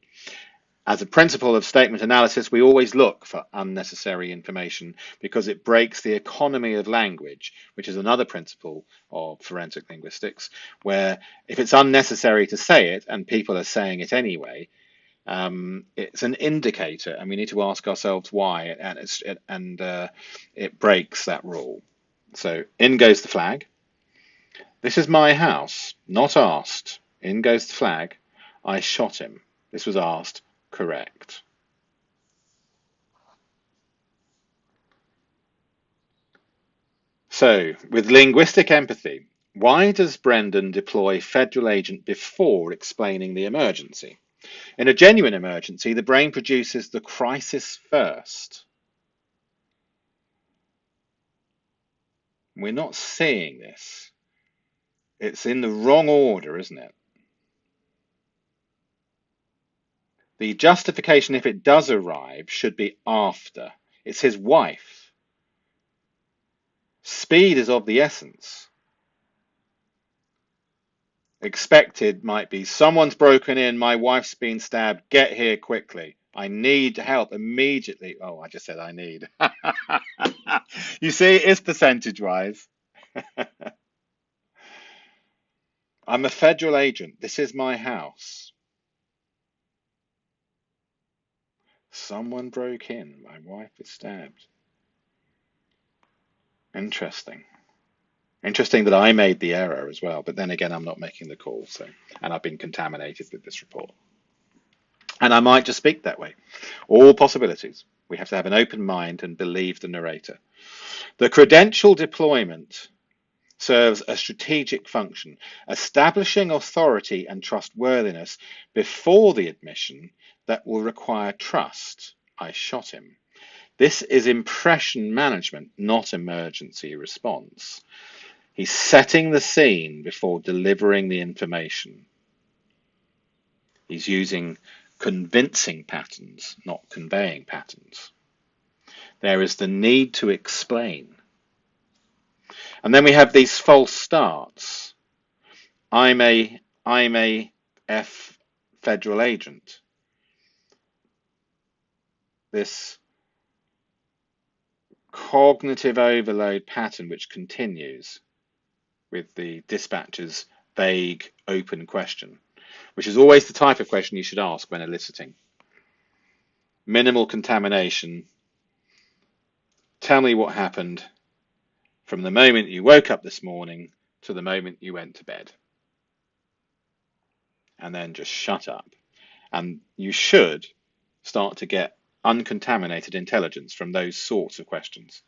As a principle of statement analysis, we always look for unnecessary information because it breaks the economy of language, which is another principle of forensic linguistics, where if it's unnecessary to say it and people are saying it anyway, it's an indicator, and we need to ask ourselves why, and it breaks that rule. So in goes the flag. This is my house, not asked. In goes the flag. I shot him. This was asked. Correct. So, with linguistic empathy, Why does Brendan deploy federal agent before explaining the emergency? In a genuine emergency, the brain produces the crisis first. We're not seeing this. It's in the wrong order, isn't it? The justification, if it does arrive, should be after. It's his wife. Speed is of the essence. Expected might be, someone's broken in, my wife's been stabbed, get here quickly. I need help immediately. Oh, I just said I need. You see, it's percentage-wise. I'm a federal agent. This is my house. Someone broke in. My wife was stabbed. Interesting. Interesting that I made the error as well, but then again, I'm not making the call, so, and I've been contaminated with this report. And I might just speak that way. All possibilities. We have to have an open mind and believe the narrator. The credential deployment serves a strategic function, establishing authority and trustworthiness before the admission that will require trust. I shot him. This is impression management, not emergency response. He's setting the scene before delivering the information. He's using convincing patterns, not conveying patterns. There is the need to explain. And then we have these false starts. I'm a federal agent. This cognitive overload pattern which continues with the dispatcher's vague open question, which is always the type of question you should ask when eliciting. Minimal contamination. Tell me what happened from the moment you woke up this morning to the moment you went to bed. And then just shut up. And you should start to get uncontaminated intelligence from those sorts of questions.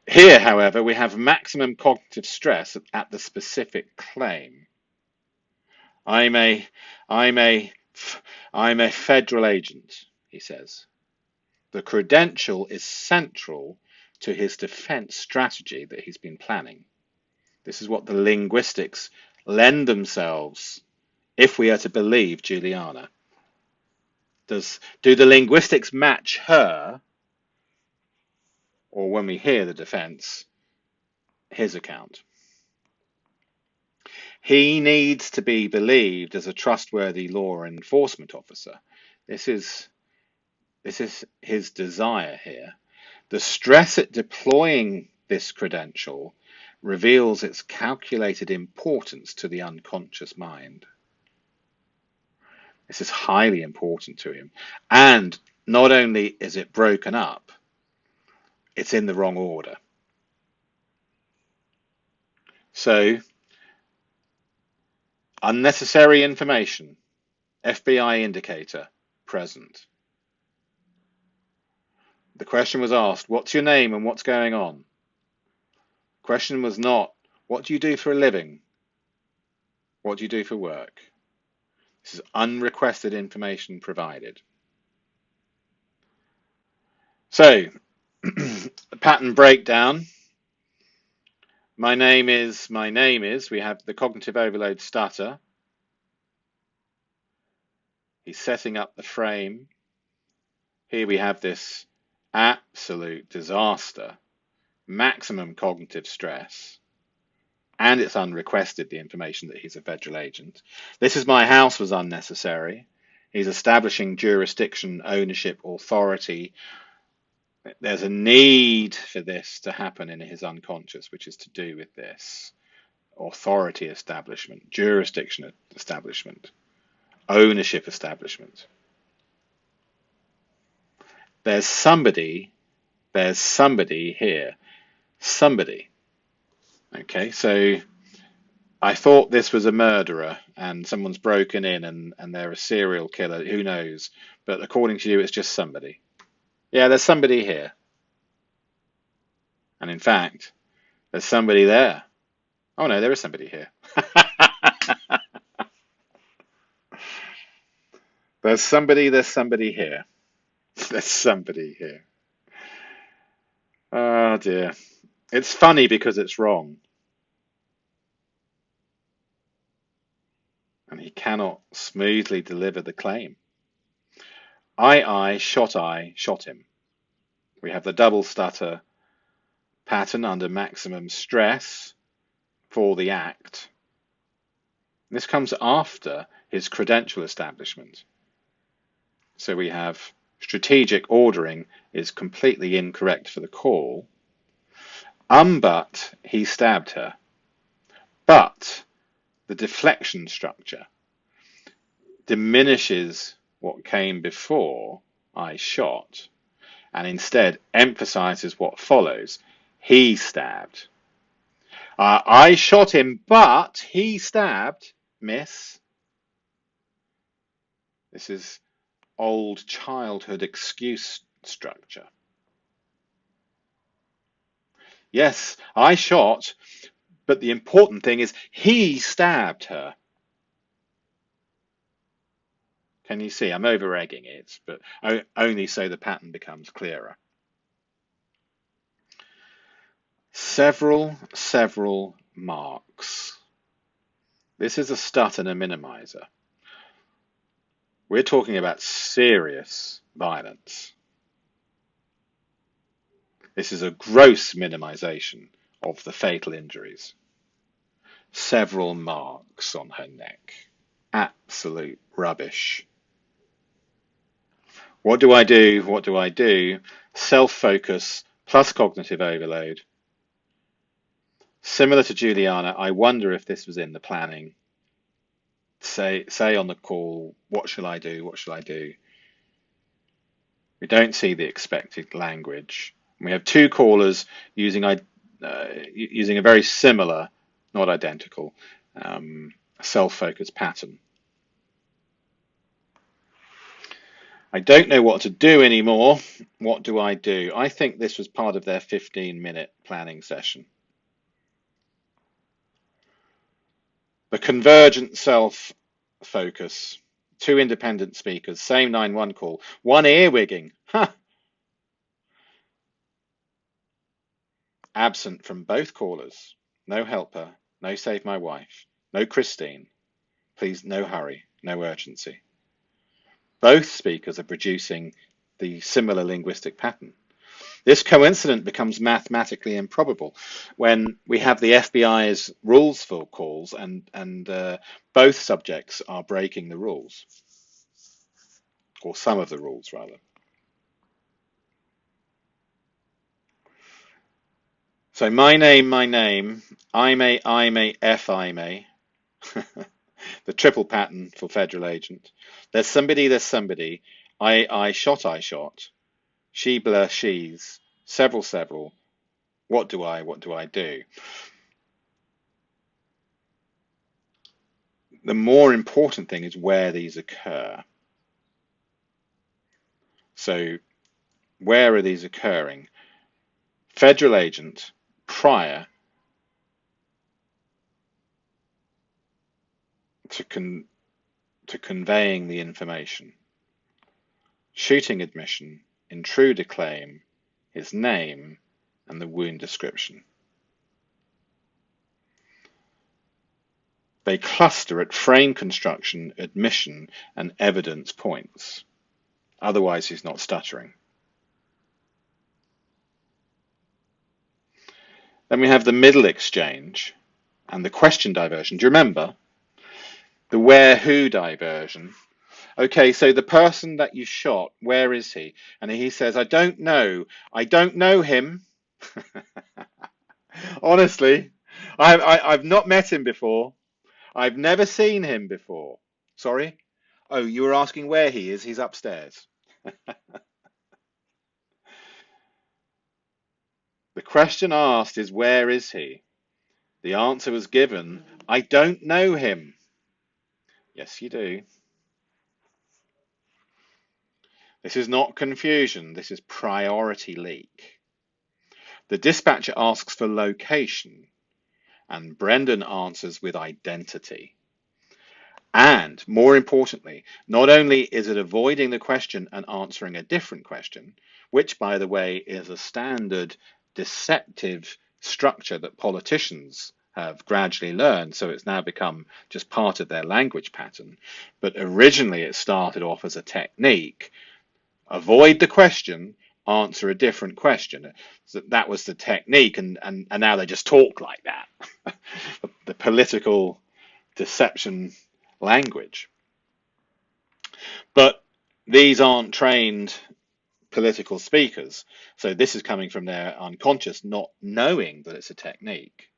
Here, however, we have maximum cognitive stress at the specific claim. I'm a federal agent, he says. The credential is central to his defense strategy that he's been planning. This is what the linguistics lend themselves, if we are to believe Juliana. Do the linguistics match her, or when we hear the defense, his account? He needs to be believed as a trustworthy law enforcement officer. This is his desire here. The stress at deploying this credential reveals its calculated importance to the unconscious mind. This is highly important to him. And not only is it broken up, it's in the wrong order. So, unnecessary information, FBI indicator, present. The question was asked, what's your name and what's going on? The question was not, what do you do for a living? What do you do for work? This is unrequested information provided. So, pattern breakdown. My name is, we have the cognitive overload stutter. He's setting up the frame. Here we have this absolute disaster, maximum cognitive stress, and it's unrequested, the information that he's a federal agent. This is my house was unnecessary. He's establishing jurisdiction, ownership, authority. There's a need for this to happen in his unconscious, which is to do with this authority establishment, jurisdiction establishment, ownership establishment. There's somebody here. Somebody. Okay, so I thought this was a murderer and someone's broken in and they're a serial killer, who knows? But according to you, it's just somebody. Yeah, there's somebody here. And in fact, there's somebody there. Oh no, there is somebody here. There's somebody here. There's somebody here. Oh dear. It's funny because it's wrong. And he cannot smoothly deliver the claim. I shot him. We have the double stutter pattern under maximum stress for the act. This comes after his credential establishment. So we have strategic ordering is completely incorrect for the call. But he stabbed her. But the deflection structure diminishes what came before I shot and instead emphasizes what follows. He stabbed. I shot him, but he stabbed, miss. This is old childhood excuse structure. Yes, I shot, but the important thing is he stabbed her. Can you see? I'm over-egging it, but only so the pattern becomes clearer. Several marks. This is a stutter and a minimizer. We're talking about serious violence. This is a gross minimization of the fatal injuries. Several marks on her neck. Absolute rubbish. What do I do? What do I do? Self-focus plus cognitive overload. Similar to Juliana, I wonder if this was in the planning. Say on the call, what shall I do? What shall I do? We don't see the expected language. We have two callers using a very similar, not identical, self-focused pattern. I don't know what to do anymore. What do? I think this was part of their 15-minute planning session. The convergent self-focus, two independent speakers, same 9-1 call, one earwigging. Huh. Absent from both callers. No helper, no save my wife, no Christine. Please, no hurry, no urgency. Both speakers are producing the similar linguistic pattern. This coincidence becomes mathematically improbable when we have the FBI's rules for calls and both subjects are breaking the rules, or some of the rules rather. So my name, I may, F I may. The triple pattern for federal agent. There's somebody. I shot. She, blur, she's. Several. What do I do? The more important thing is where these occur. So where are these occurring? Federal agent prior to conveying the information. Shooting admission, intruder claim, his name, and the wound description. They cluster at frame construction, admission, and evidence points. Otherwise, he's not stuttering. Then we have the middle exchange and the question diversion. Do you remember? The where, who diversion. Okay, so the person that you shot, where is he? And he says, I don't know him. Honestly, I've not met him before. I've never seen him before. Sorry? Oh, you were asking where he is? He's upstairs. The question asked is, where is he? The answer was given, I don't know him. Yes, you do. This is not confusion. This is priority leak. The dispatcher asks for location, and Brendan answers with identity. And more importantly, not only is it avoiding the question and answering a different question, which, by the way, is a standard deceptive structure that politicians have gradually learned, so it's now become just part of their language pattern. But originally it started off as a technique. Avoid the question, answer a different question. So that was the technique, and now they just talk like that. The political deception language. But these aren't trained political speakers, so this is coming from their unconscious, not knowing that it's a technique.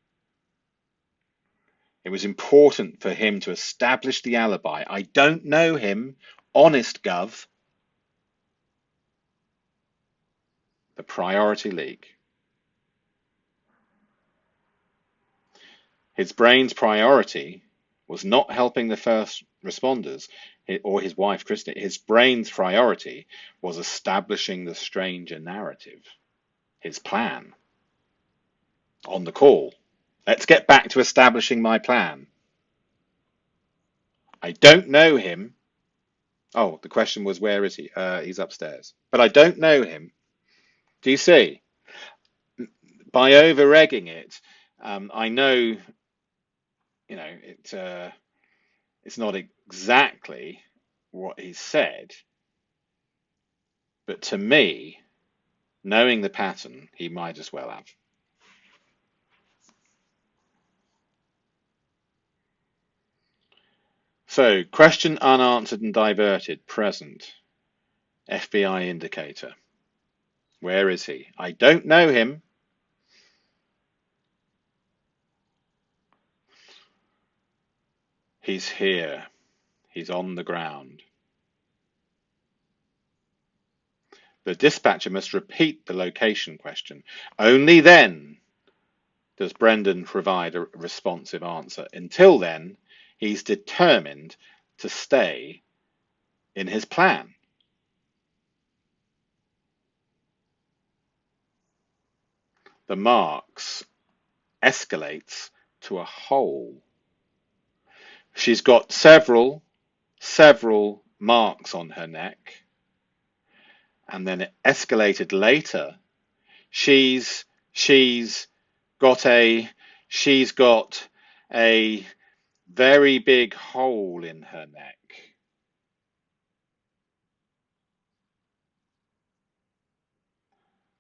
It was important for him to establish the alibi. I don't know him, honest gov. The priority leak. His brain's priority was not helping the first responders or his wife, Christine. His brain's priority was establishing the stranger narrative, his plan. On the call. Let's get back to establishing my plan. I don't know him. Oh, the question was, where is he? He's upstairs. But I don't know him. Do you see? By over-egging it, I know, it's not exactly what he said, but to me, knowing the pattern, he might as well have. So, question unanswered and diverted, present. FBI indicator. Where is he? I don't know him. He's here. He's on the ground. The dispatcher must repeat the location question. Only then does Brendan provide a responsive answer. Until then, he's determined to stay in his plan. The marks escalates to a hole. She's got several marks on her neck, and then it escalated later. She's got a very big hole in her neck.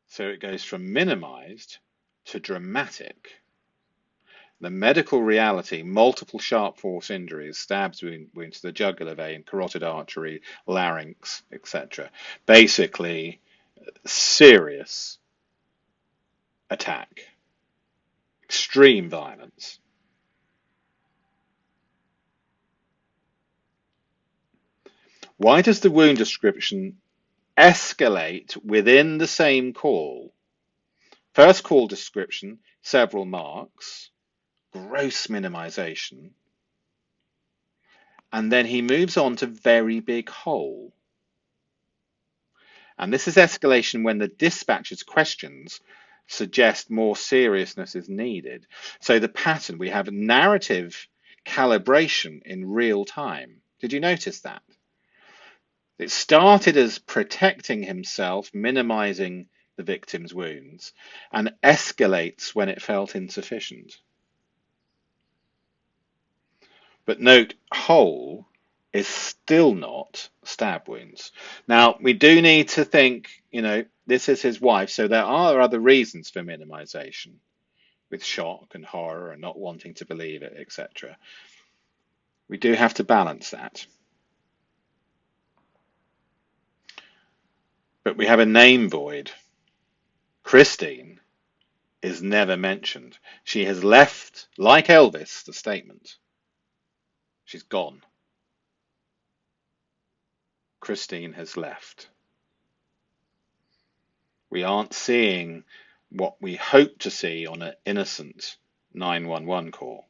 So it goes from minimized to dramatic. The medical reality, multiple sharp force injuries, stabs wounds to the jugular vein, carotid artery, larynx, etc. Basically, serious attack, extreme violence. Why does the wound description escalate within the same call? First call description, several marks, gross minimization, and then he moves on to very big hole. And this is escalation when the dispatcher's questions suggest more seriousness is needed. So the pattern, we have narrative calibration in real time. Did you notice that? It started as protecting himself, minimizing the victim's wounds, and escalates when it felt insufficient. But note, hole is still not stab wounds. Now, we do need to think, this is his wife, so there are other reasons for minimization, with shock and horror and not wanting to believe it, etc. We do have to balance that. But we have a name void. Christine is never mentioned. She has left, like Elvis, the statement. She's gone. Christine has left. We aren't seeing what we hope to see on an innocent 911 call.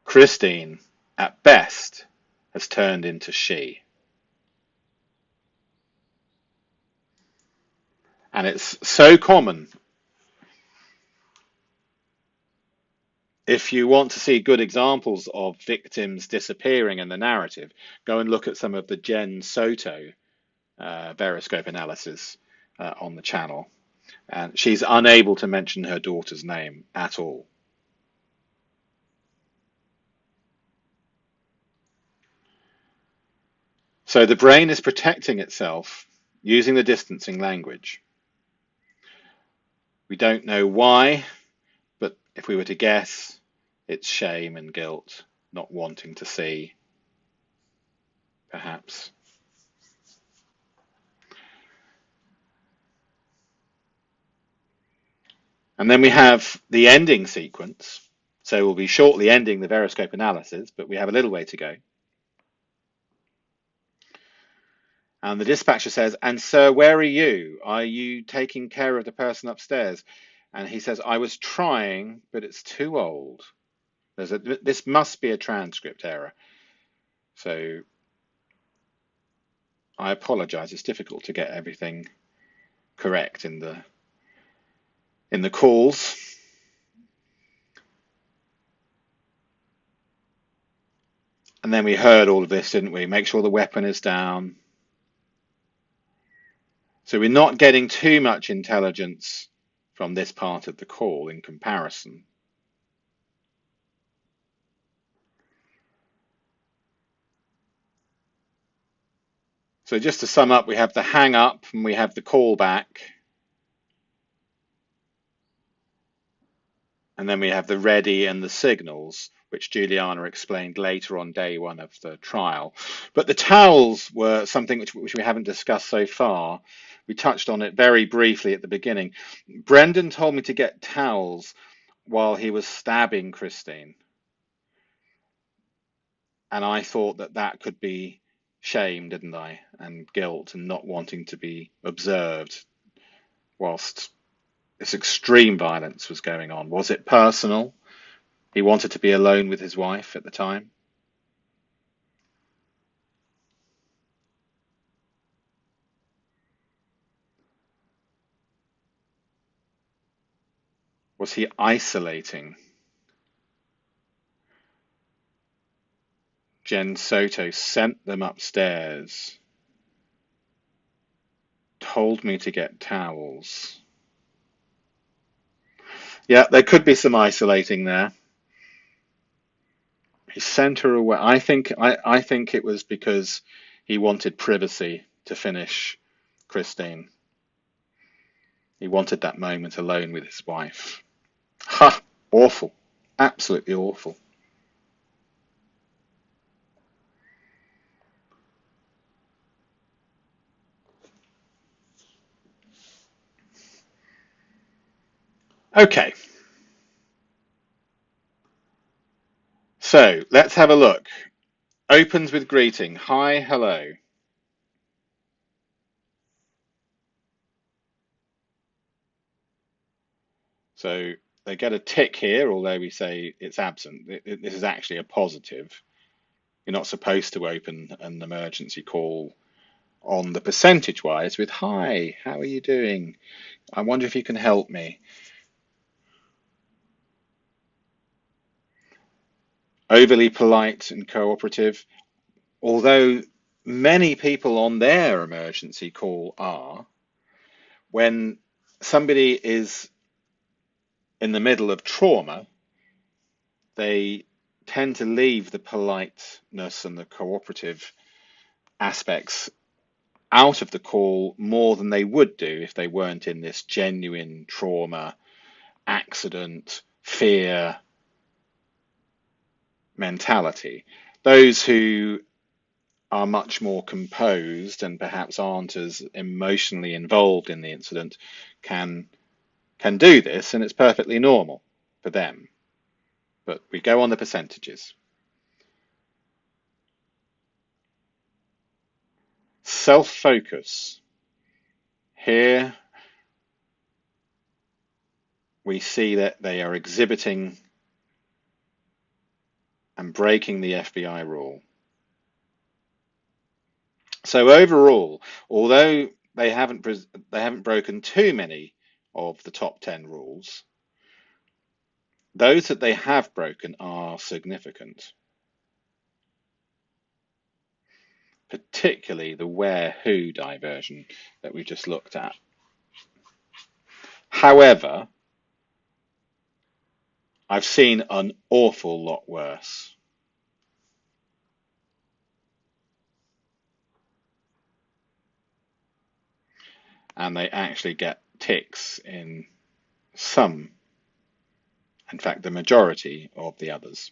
Christine, at best, has turned into she. And it's so common. If you want to see good examples of victims disappearing in the narrative, go and look at some of the Jen Soto Veriscope analysis on the channel. And she's unable to mention her daughter's name at all. So the brain is protecting itself using the distancing language. We don't know why, but if we were to guess, it's shame and guilt, not wanting to see, perhaps. And then we have the ending sequence. So we'll be shortly ending the Veriscope analysis, but we have a little way to go. And the dispatcher says, "And sir, where are you? Are you taking care of the person upstairs?" And he says, "I was trying, but it's too old." This must be a transcript error. So I apologize. It's difficult to get everything correct in the calls. And then we heard all of this, didn't we? Make sure the weapon is down. So we're not getting too much intelligence from this part of the call in comparison. So just to sum up, we have the hang up and we have the call back. And then we have the ready and the signals, which Juliana explained later on day one of the trial. But the towels were something which we haven't discussed so far. We touched on it very briefly at the beginning. Brendan told me to get towels while he was stabbing Christine. And I thought that that could be shame, didn't I? And guilt and not wanting to be observed whilst this extreme violence was going on. Was it personal? He wanted to be alone with his wife at the time. Was he isolating? Jen Soto sent them upstairs, told me to get towels. Yeah, there could be some isolating there. He sent her away. I think it was because he wanted privacy to finish Christine. He wanted that moment alone with his wife. Ha! Awful. Absolutely awful. Okay. So let's have a look. Opens with greeting. Hi, hello. So they get a tick here, although we say it's absent. This is actually a positive. You're not supposed to open an emergency call on the percentage wise with hi, how are you doing? I wonder if you can help me. Overly polite and cooperative, although many people on their emergency call are, when somebody is in the middle of trauma, they tend to leave the politeness and the cooperative aspects out of the call more than they would do if they weren't in this genuine trauma, accident, fear mentality. Those who are much more composed and perhaps aren't as emotionally involved in the incident can do this, and it's perfectly normal for them. But we go on the percentages. Self-focus. Here we see that they are exhibiting and breaking the FBI rule. So overall, although they haven't broken too many of the top 10 rules. Those that they have broken are significant, particularly the where-who diversion that we just looked at. However, I've seen an awful lot worse. And they actually get ticks in some, in fact, the majority of the others.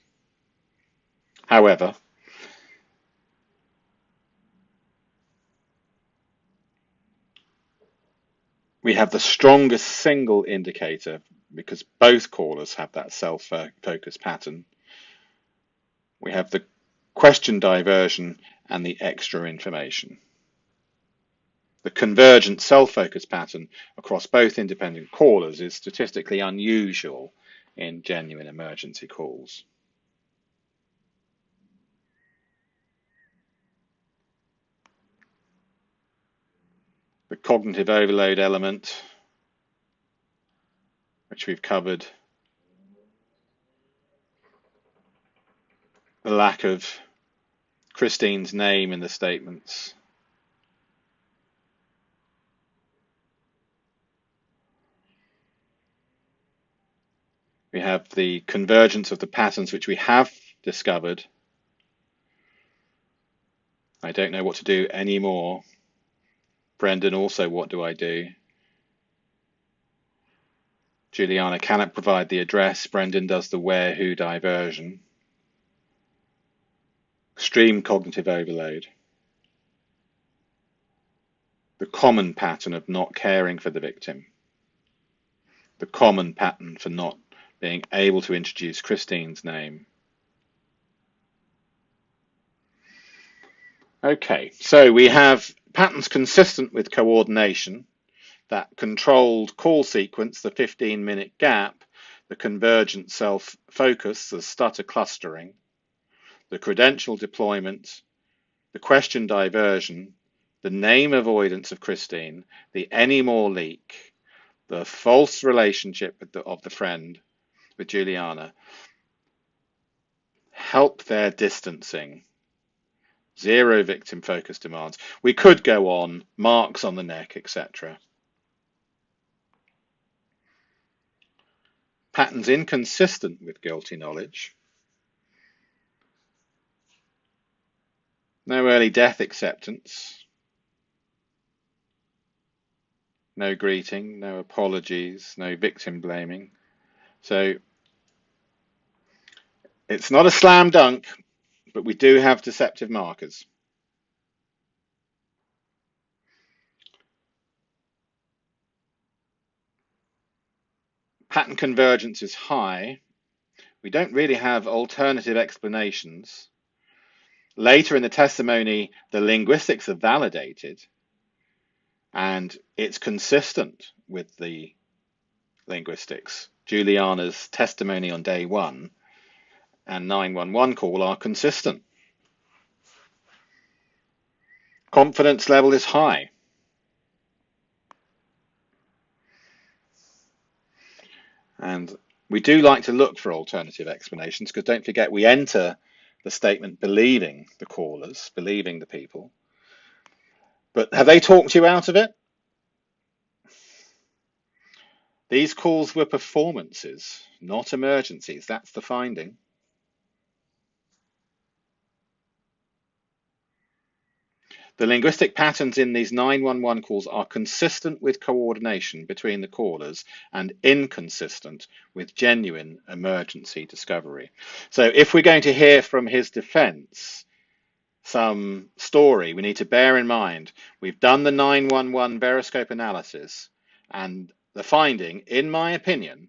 However, we have the strongest single indicator because both callers have that self-focus pattern. We have the question diversion and the extra information. The convergent self-focus pattern across both independent callers is statistically unusual in genuine emergency calls. The cognitive overload element, which we've covered, the lack of Christine's name in the statements, we have the convergence of the patterns which we have discovered. I don't know what to do anymore. Brendan, also, what do I do? Juliana cannot provide the address. Brendan does the where-who diversion. Extreme cognitive overload. The common pattern of not caring for the victim. The common pattern for not being able to introduce Christine's name. Okay, so we have patterns consistent with coordination, that controlled call sequence, the 15-minute gap, the convergent self-focus, the stutter clustering, the credential deployment, the question diversion, the name avoidance of Christine, the any more leak, the false relationship of the friend with Juliana, help their distancing, zero victim focus demands. We could go on, marks on the neck, etc. Patterns inconsistent with guilty knowledge. No early death acceptance. No greeting, no apologies, no victim blaming. So it's not a slam dunk, but we do have deceptive markers. Pattern convergence is high. We don't really have alternative explanations. Later in the testimony, the linguistics are validated, and it's consistent with the linguistics. Juliana's testimony on day 1 and 911 call are consistent. Confidence level is high. And we do like to look for alternative explanations because don't forget we enter the statement believing the callers, believing the people. But have they talked you out of it? These calls were performances, not emergencies. That's the finding. The linguistic patterns in these 911 calls are consistent with coordination between the callers and inconsistent with genuine emergency discovery. So if we're going to hear from his defense some story, we need to bear in mind we've done the 911 Veriscope analysis, and the finding, in my opinion,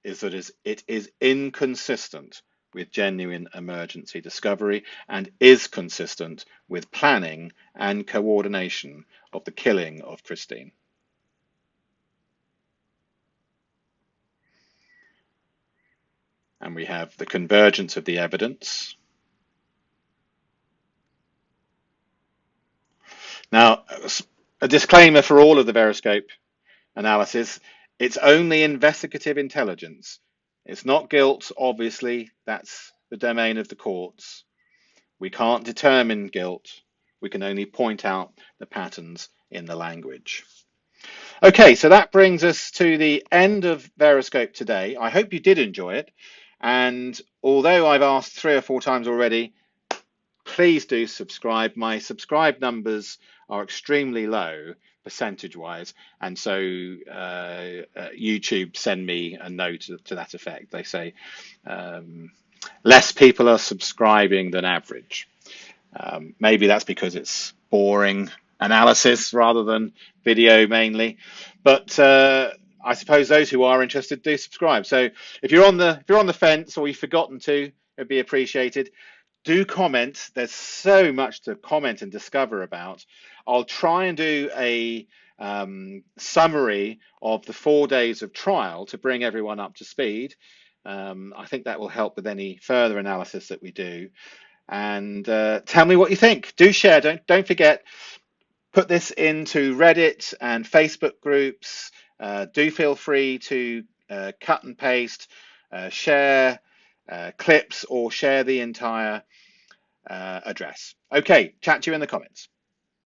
is that it is inconsistent with genuine emergency discovery and is consistent with planning and coordination of the killing of Christine. And we have the convergence of the evidence. Now, A disclaimer for all of the Veriscope analysis: it's only investigative intelligence. It's not guilt, obviously. That's the domain of the courts. We can't determine guilt. We can only point out the patterns in the language. Okay, so that brings us to the end of Veriscope today. I hope you did enjoy it. And although I've asked 3 or 4 times already, please do subscribe. My subscribe numbers are extremely low percentage-wise, and so YouTube send me a note to that effect. They say less people are subscribing than average. Maybe that's because it's boring analysis rather than video mainly, but I suppose those who are interested do subscribe. So if you're on the fence or you've forgotten to, it'd be appreciated. Do comment. There's so much to comment and discover about. I'll try and do a summary of the 4 days of trial to bring everyone up to speed. I think that will help with any further analysis that we do. And tell me what you think. Do share. Don't forget. Put this into Reddit and Facebook groups. Do feel free to cut and paste, share clips, or share the entire address. Okay, chat to you in the comments.